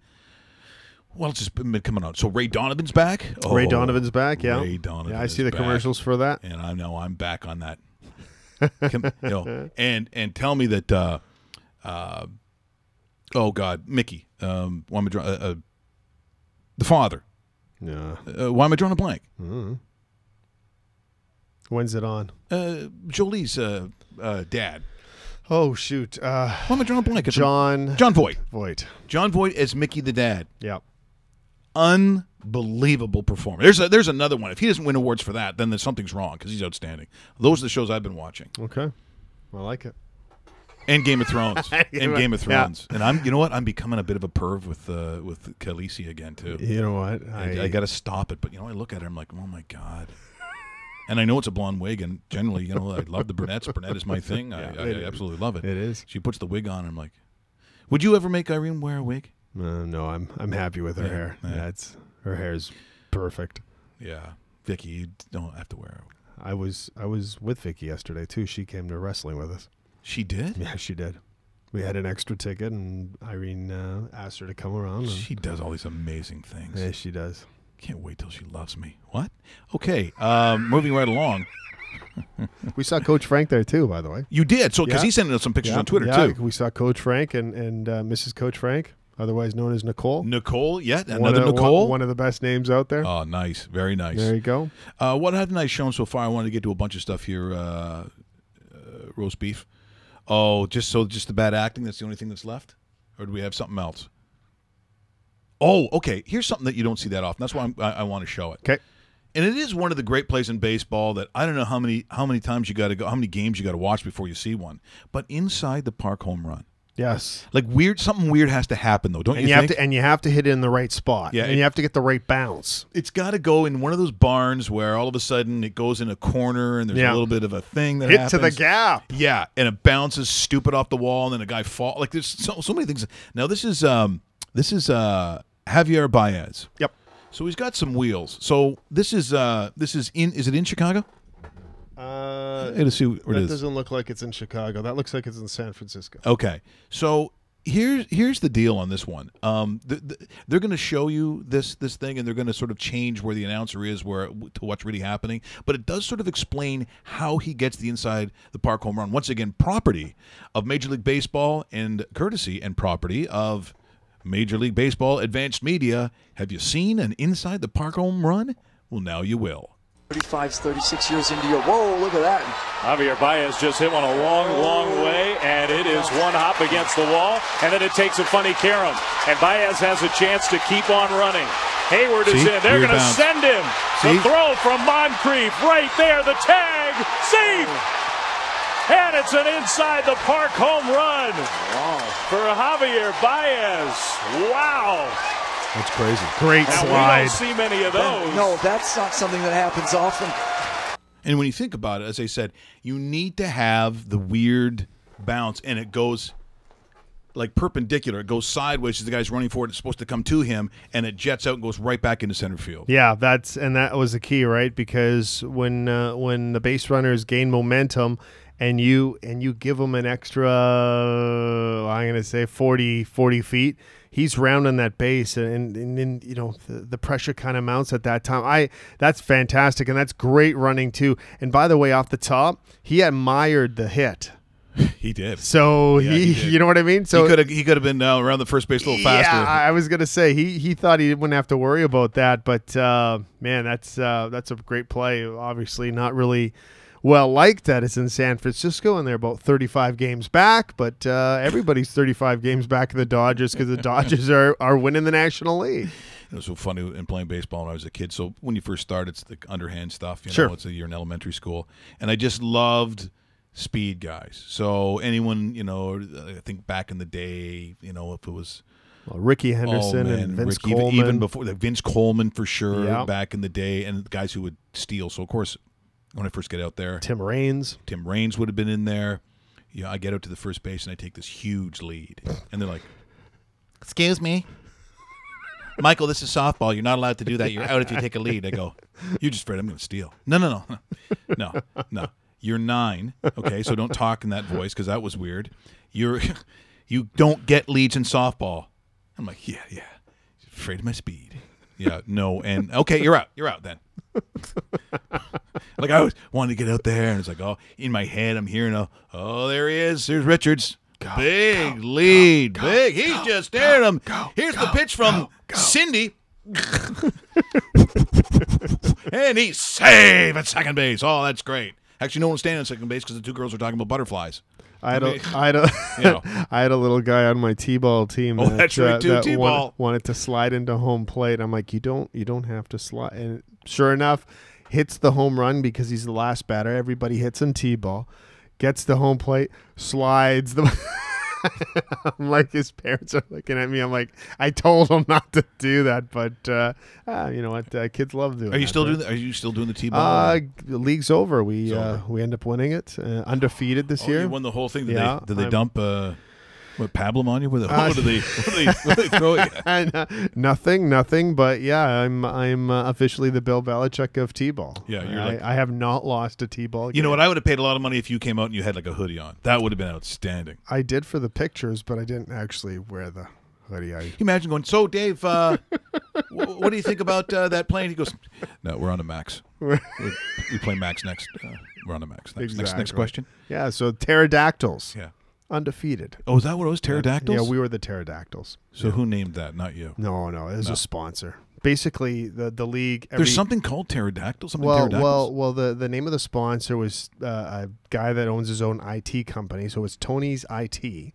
Well, it's just been coming out. So Ray Donovan's back. Ray Donovan's back. Yeah. Ray Donovan. Yeah, I see the commercials for that. And I know I'm back on that. And tell me that. Oh God, Mickey. Why am I drawing? The father. Yeah. Why am I drawing a blank? When's it on? Jolie's dad. Oh shoot. Why am I drawing a blank? John Voight. John Voight as Mickey the dad. Yeah. Unbelievable performance. There's another one. If he doesn't win awards for that, then something's wrong, because he's outstanding. Those are the shows I've been watching. Okay. I like it. And Game of Thrones. Game of Thrones. Yeah. And you know what? I'm becoming a bit of a perv with Khaleesi again too. You know what? I got to stop it. But I look at her, I'm like, oh my God. And I know it's a blonde wig, and generally, I love the brunettes. Brunette is my thing. I absolutely love it. It is. She puts the wig on, and I'm like, would you ever make Irene wear a wig? No, I'm happy with her hair. Yeah, her hair's perfect. Yeah, Vicky, you don't have to wear it. I was with Vicky yesterday too. She came to wrestling with us. She did? Yeah, she did. We had an extra ticket, and Irene asked her to come around. She does all these amazing things. Yeah, she does. Can't wait till she loves me. What? Okay, moving right along. We saw Coach Frank there too, by the way. You did, so because he sent us some pictures on Twitter too. We saw Coach Frank and Mrs. Coach Frank, otherwise known as Nicole. Nicole, another Nicole. One of the best names out there. Oh, nice, very nice. There you go. What haven't I shown so far? I wanted to get to a bunch of stuff here. Roast beef. Oh, just the bad acting. That's the only thing that's left, or do we have something else? Oh, okay. Here's something that you don't see that often. That's why I want to show it. Okay. And it is one of the great plays in baseball that I don't know how many times you got to go, how many games you got to watch before you see one. But inside the park home run. Yes. Like something weird has to happen though, don't you think? And you have to hit it in the right spot. Yeah, and you have to get the right bounce. It's got to go in one of those barns where all of a sudden it goes in a corner and there's a little bit of a thing that happens. Hit to the gap. Yeah, and it bounces stupid off the wall, and then a guy falls. Like there's so many things. Now this is Javier Baez. Yep. So he's got some wheels. So this is is it in Chicago? Let's see where it is. That doesn't look like it's in Chicago. That looks like it's in San Francisco. Okay. So here's the deal on this one. They're going to show you this thing, and they're going to sort of change where the announcer is to what's really happening. But it does sort of explain how he gets the inside the park home run. Once again, property of Major League Baseball and courtesy and property of Major League Baseball Advanced Media. Have you seen an inside the park home run? Well, now you will. 36 years into your. Whoa, look at that. Javier Baez just hit one a long way, and it is one hop against the wall, and then it takes a funny carom. And Baez has a chance to keep on running. Hayward is in. They're going to send him. The throw from Moncrief right there. The tag. Safe. And it's an inside the park home run for Javier Baez. Wow. That's crazy. Great now, slide. We don't see many of those. No, that's not something that happens often. And when you think about it, as I said, you need to have the weird bounce, and it goes like perpendicular. It goes sideways as the guy's running for it. It's supposed to come to him, and it jets out and goes right back into center field. Yeah, that was the key, right? Because when the base runners gain momentum, and you give them an extra, I'm going to say 40 feet, he's rounding that base, and then the pressure kind of mounts at that time. That's fantastic, and that's great running too. And by the way, off the top, he admired the hit. He did. So he did. You know what I mean? So he could have been around the first base a little faster. Yeah, I was gonna say he thought he wouldn't have to worry about that, but man, that's a great play. Obviously, not really well liked that it's in San Francisco, and they're about 35 games back, but everybody's 35 games back in the Dodgers because the Dodgers are winning the National League. It was so funny in playing baseball when I was a kid. So when you first start, it's the underhand stuff. Sure. It's you're in elementary school, and I just loved speed guys. So anyone, I think back in the day, if it was Ricky Henderson and Vince Coleman. Even before Vince Coleman for sure back in the day, and guys who would steal. So of course, when I first get out there, Tim Raines would have been in there. I get out to the first base and I take this huge lead, and they're like, "Excuse me, Michael, this is softball. You're not allowed to do that. You're out if you take a lead." I go, "You're just afraid I'm going to steal." No. You're 9, okay? So don't talk in that voice because that was weird. You don't get leads in softball. I'm like, yeah. Afraid of my speed. Yeah, no, and okay, you're out then. Like I was wanting to get out there, and it's like, oh, in my head, I'm hearing there he is. There's Richards. Big lead. He's just staring him. Here's the pitch from Cindy. And he's safe at second base. Oh, that's great. Actually, no one's standing on second base because the two girls are talking about butterflies. I had a little guy on my T-ball team. Oh, that's right, too. T-ball wanted to slide into home plate. I'm like, you don't have to slide. And sure enough, hits the home run because he's the last batter. Everybody hits in T-ball, gets the home plate, slides the. I'm like, his parents are looking at me. I'm like, I told him not to do that, but you know what? Kids love doing. Are you still doing the T-ball? The league's over. We end up winning it, undefeated this year. You won the whole thing. Did they dump pablum on you? What did they throw at you? Nothing. But yeah, I'm officially the Bill Belichick of T-ball. Yeah, I have not lost a T-ball game. You know what? I would have paid a lot of money if you came out and you had like a hoodie on. That would have been outstanding. I did for the pictures, but I didn't actually wear the Imagine going, so Dave, what do you think about that plane? He goes, no, we're on the Max. We play Max next. We're on the Max. Next question. Yeah, so pterodactyls. Yeah. Undefeated. Oh, is that what it was? Pterodactyls? Yeah, we were the pterodactyls. So who named that? Not you. No, it was a sponsor. Basically, the league. There's something called pterodactyl. Well, the name of the sponsor was a guy that owns his own IT company. So it's Tony's IT,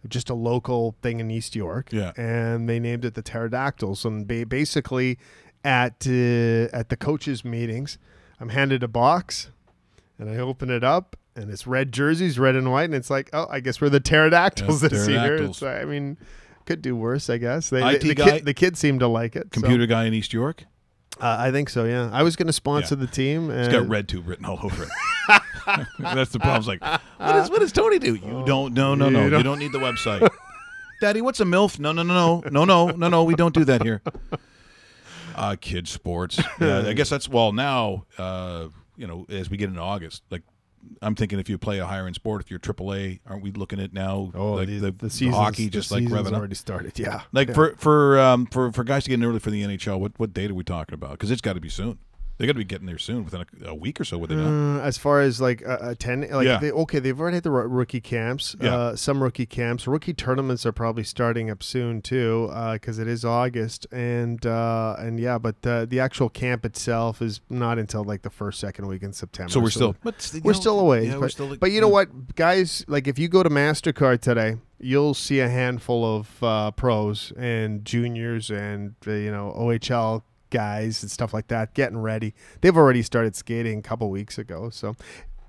just a local thing in East York. Yeah. And they named it the pterodactyls. And basically, at the coaches' meetings, I'm handed a box, and I open it up, and it's red jerseys, red and white, and it's like, oh, I guess we're the pterodactyls this year. I mean. Could do worse, I guess. The kids seem to like it. Computer guy in East York? I think so, yeah. I was going to sponsor the team. And it's got Red Tube written all over it. That's the problem. It's like, what does Tony do? You don't. No. You don't need the website. Daddy, what's a MILF? No. We don't do that here. Kids sports. Yeah, I guess that's now. As we get into August, like. I'm thinking if you play a higher end sport, if you're AAA, aren't we looking at now? Oh, like the hockey just like revving up? Already started. Yeah. Like for guys to get in early for the NHL, what date are we talking about? Because it's got to be soon. They got to be getting there soon, within a week or so. Would they not? As far as like they've already had the rookie camps. Yeah. Some rookie camps, rookie tournaments are probably starting up soon too, because it is August, and but the actual camp itself is not until like the second week in September. So we're still away. Yeah, but you know what, guys? Like if you go to MasterCard today, you'll see a handful of pros and juniors and OHL guys and stuff like that getting ready. They've already started skating a couple weeks ago. So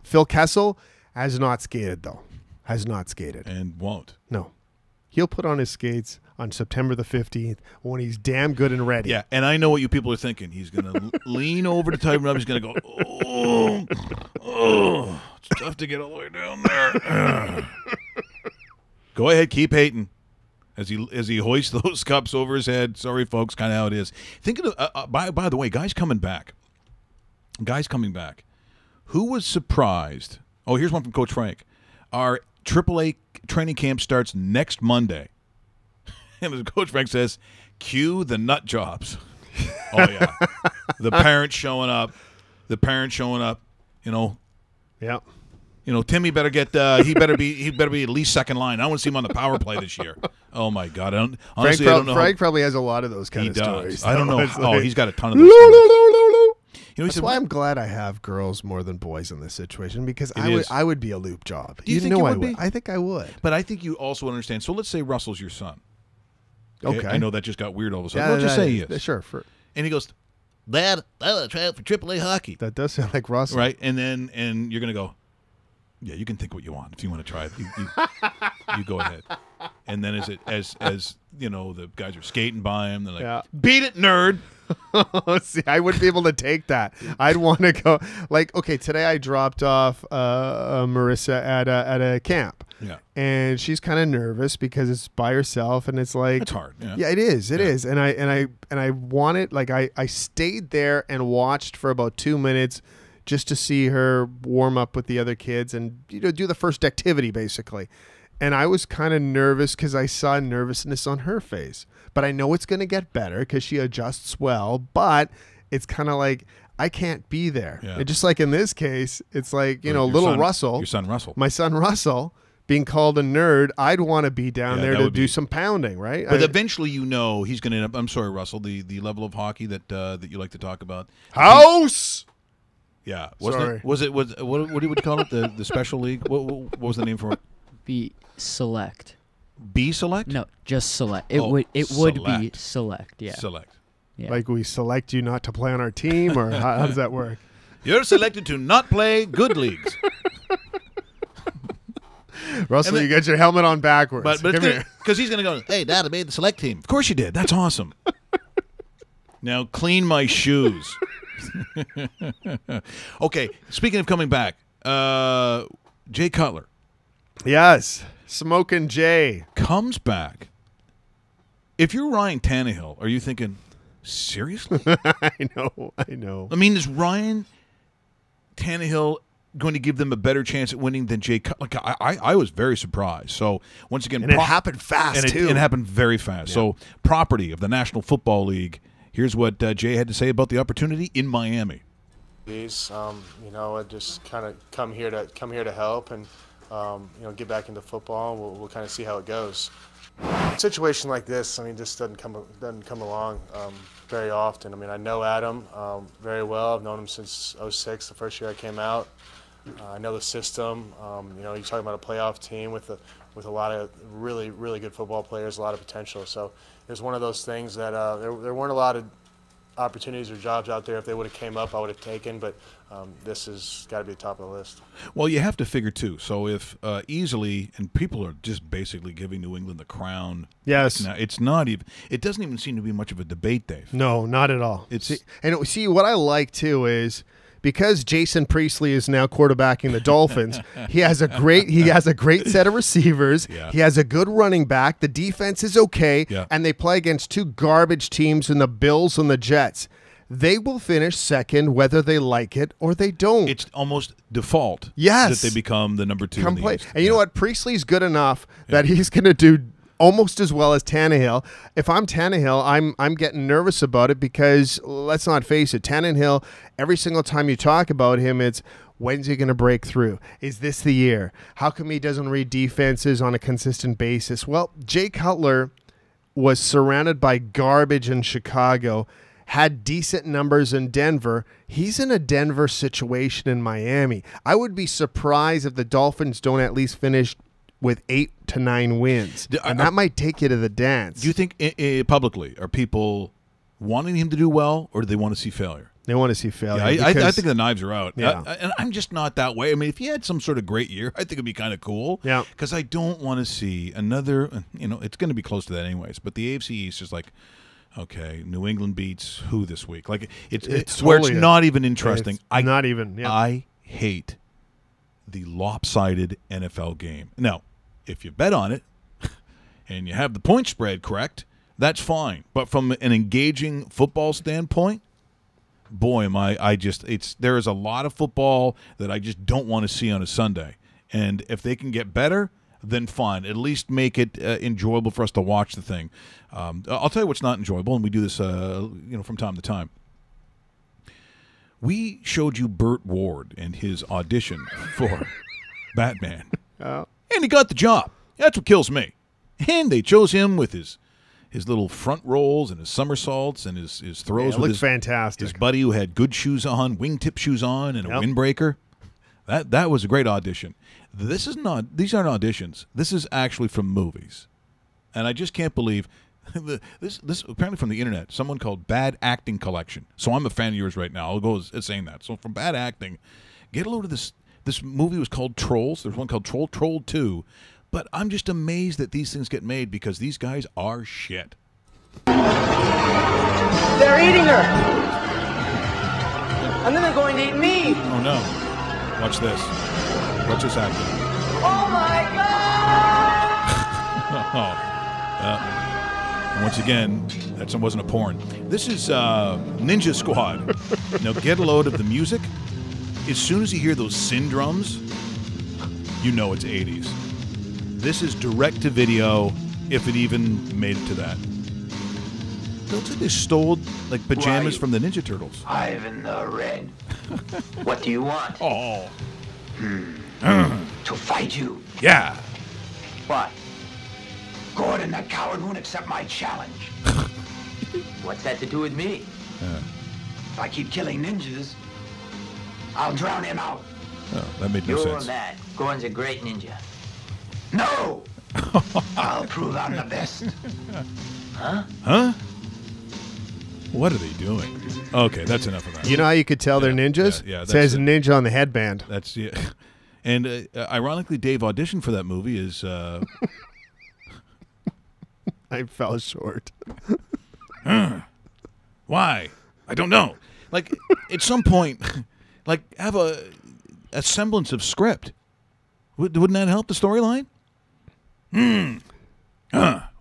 Phil Kessel has not skated and won't. No, he'll put on his skates on September the 15th when he's damn good and ready. Yeah, and I know what you people are thinking. He's gonna lean over to tighten up. He's gonna go, it's tough to get all the way down there. Go ahead, keep hating. As he hoists those cups over his head. Sorry, folks, kind of how it is. Thinking of, by the way, guys coming back. Who was surprised? Oh, here's one from Coach Frank. Our AAA training camp starts next Monday. And as Coach Frank says, cue the nut jobs. Oh, yeah. The parents showing up. Yeah. Timmy better get. He better be at least second line. I want to see him on the power play this year. Oh my God! I don't know. Frank probably has a lot of those kind of stories. I don't know. He's got a ton of those. That's why I'm glad I have girls more than boys in this situation, because I would be a loop job. Do you think you would be? I think I would. But I think you also understand. So let's say Russell's your son. Okay. I know that just got weird all of a sudden. Let's just say he is. Sure. And he goes, Dad, I want to try out for AAA hockey. That does sound like Russell, right? And you're gonna go. Yeah, you can think what you want. If you want to try it, you go ahead. And then as the guys are skating by him, they're like, beat it, nerd. See, I wouldn't be able to take that. I'd want to go okay, today I dropped off Marissa at a camp. Yeah. And she's kind of nervous because it's by herself, and it's like, it's hard. Yeah, yeah, it is. It is. And I wanted, I stayed there and watched for about 2 minutes just to see her warm up with the other kids and do the first activity basically. And I was kind of nervous because I saw nervousness on her face. But I know it's going to get better because she adjusts well. But it's kind of like I can't be there. Yeah. And just like in this case, it's like, Russell. Your son Russell. My son Russell being called a nerd, I'd want to be down there to do some pounding, right? But eventually he's going to end up, I'm sorry, Russell, the level of hockey that you like to talk about. House! Yeah, what would you call it? The special league? What was the name for it? Be select. Be select? No, just select. It would be select. Yeah. Select. Yeah. Like we select you not to play on our team, or how does that work? You're selected to not play good leagues. Russell, you got your helmet on backwards. But because he's going to go, hey, Dad, I made the select team. Of course you did. That's awesome. Now clean my shoes. Okay, speaking of coming back, Jay Cutler. Yes, Smokin' Jay. Comes back. If you're Ryan Tannehill, are you thinking, seriously? I know. I mean, is Ryan Tannehill going to give them a better chance at winning than Jay Cutler? Like, I was very surprised. So once again, and it happened fast too. It happened very fast. Yeah. So property of the National Football League. Here's what Jay had to say about the opportunity in Miami. You know, I just kind of come here to help and you know, get back into football. We'll kind of see how it goes. A situation like this, I mean, just doesn't come along very often. I mean, I know Adam very well. I've known him since '06, the first year I came out. I know the system. You know, you're talking about a playoff team with a lot of really, really good football players, a lot of potential. So it was one of those things that there weren't a lot of opportunities or jobs out there. If they would have came up, I would have taken, but this has got to be the top of the list. Well, you have to figure too. So if easily, and people are just basically giving New England the crown. Yes. Now, it's not even. It doesn't even seem to be much of a debate, Dave. No, not at all. See, what I like too is, because Jason Priestley is now quarterbacking the Dolphins, he has a great set of receivers. Yeah. He has a good running back. The defense is okay, and they play against two garbage teams in the Bills and the Jets. They will finish second whether they like it or they don't. It's almost default that they become the number 2 in the East. And you know what? Priestley's good enough that he's going to do almost as well as Tannehill. If I'm Tannehill, I'm getting nervous about it because, let's not face it, Tannehill, every single time you talk about him, it's, when's he going to break through? Is this the year? How come he doesn't read defenses on a consistent basis? Well, Jay Cutler was surrounded by garbage in Chicago, had decent numbers in Denver. He's in a Denver situation in Miami. I would be surprised if the Dolphins don't at least finish with 8 to 9 wins, and that might take you to the dance. Do you think publicly, are people wanting him to do well, or do they want to see failure? They want to see failure. Yeah, I think the knives are out. Yeah. And I'm just not that way. I mean, if he had some sort of great year, I think it'd be kind of cool. Yeah. Because I don't want to see another, you know, it's going to be close to that anyways, but the AFC East is like, okay, New England beats who this week? Like, it's where it's not even interesting. I hate the lopsided NFL game. Now, if you bet on it and you have the point spread correct, that's fine. But from an engaging football standpoint, boy, there is a lot of football that I just don't want to see on a Sunday. And if they can get better, then fine. At least make it enjoyable for us to watch the thing. I'll tell you what's not enjoyable, and we do this from time to time. We showed you Burt Ward and his audition for Batman. Oh. And he got the job. That's what kills me. And they chose him with his little front rolls and his somersaults and his throws with fantastic. His buddy who had good shoes on, wingtip shoes on, and a windbreaker. That was a great audition. These aren't auditions. This is actually from movies. And I just can't believe this apparently from the internet, someone called Bad Acting Collection. So I'm a fan of yours right now. I'll go as saying that. So from Bad Acting, get a load of this. This movie was called Trolls. There's one called Troll 2. But I'm just amazed that these things get made because these guys are shit. They're eating her. And then they're going to eat me. Oh, no. Watch this. Watch this acting. Oh, my God. Once again, that wasn't a porn. This is Ninja Squad. Now get a load of the music. As soon as you hear those Sin drums, you know it's 80s. This is direct-to-video, if it even made it to that. It looks like they stole pajamas from the Ninja Turtles. Ivan the Red. What do you want? Oh. To fight you. Yeah. What? Gordon, that coward won't accept my challenge. What's that to do with me? If I keep killing ninjas, I'll drown him out. Oh, that made no sense. You're mad. Gordon's a great ninja. No! I'll prove I'm the best. Huh? Huh? What are they doing? Okay, that's enough of that. You know how you could tell they're ninjas? Yeah, it says ninja on the headband. That's And ironically, Dave auditioned for that movie is... I fell short. Why? I don't know. Like, at some point, have a semblance of script. Wouldn't that help the storyline?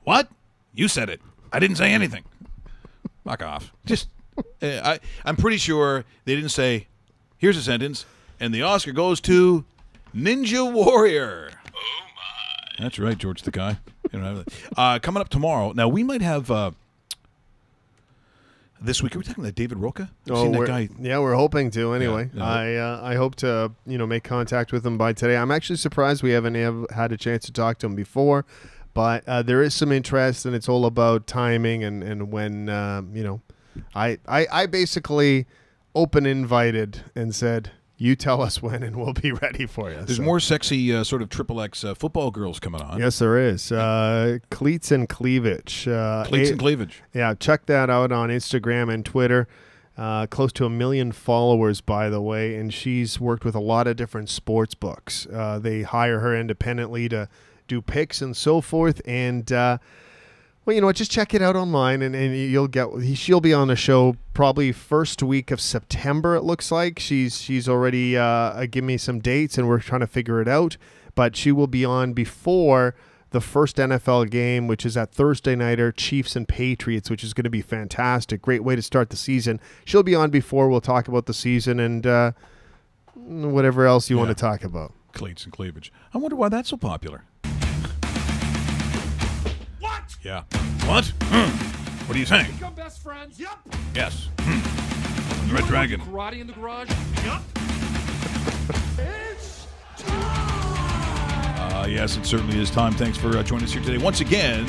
What? You said it. I didn't say anything. Fuck off. Just, I'm pretty sure they didn't say, here's a sentence, And the Oscar goes to Ninja Warrior. Oh, my. That's right, George the guy. You don't have that. Coming up tomorrow. Now, we might have this week. Are we talking about David Roca? Seen that guy? Yeah, we're hoping to anyway. Yeah. I hope to make contact with him by today. I'm actually surprised we haven't had a chance to talk to him before, but there is some interest, and it's all about timing and when I basically open invited and said, you tell us when, and we'll be ready for you. There's more sexy sort of XXX football girls coming on. Yes, there is. Cleats and Cleavage. Cleats and Cleavage. Yeah, check that out on Instagram and Twitter. Close to 1 million followers, by the way, and she's worked with a lot of different sports books. They hire her independently to do picks and so forth, and well, you know what? Just check it out online, and you'll she'll be on the show probably first week of September. It looks like she's already given me some dates, and we're trying to figure it out. But she will be on before the first NFL game, which is that Thursday nighter, Chiefs and Patriots, which is going to be fantastic. Great way to start the season. She'll be on before. We'll talk about the season and whatever else you want to talk about. Cleats and Cleavage. I wonder why that's so popular. Yeah. What? What do you think? Become best friends. Yep. Yes. The Red Dragon. Karate in the garage. Yep. It's time. Yes, it certainly is time. Thanks for joining us here today. Once again,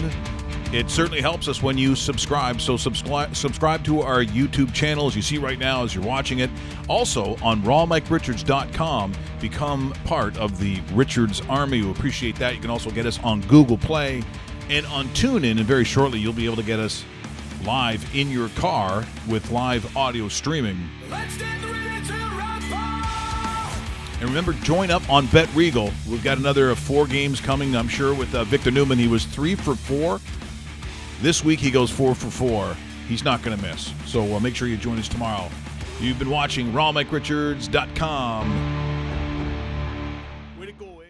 it certainly helps us when you subscribe. So subscribe to our YouTube channel, as you see right now as you're watching it. Also on rawmikeRichards.com, become part of the Richards Army. We appreciate that. You can also get us on Google Play and on TuneIn, and very shortly you'll be able to get us live in your car with live audio streaming. And remember, join up on Bet Regal. We've got another 4 games coming, I'm sure, with Victor Newman. He was 3 for 4. This week he goes 4 for 4. He's not going to miss. So make sure you join us tomorrow. You've been watching rawmikeRichards.com. Way to go, eh?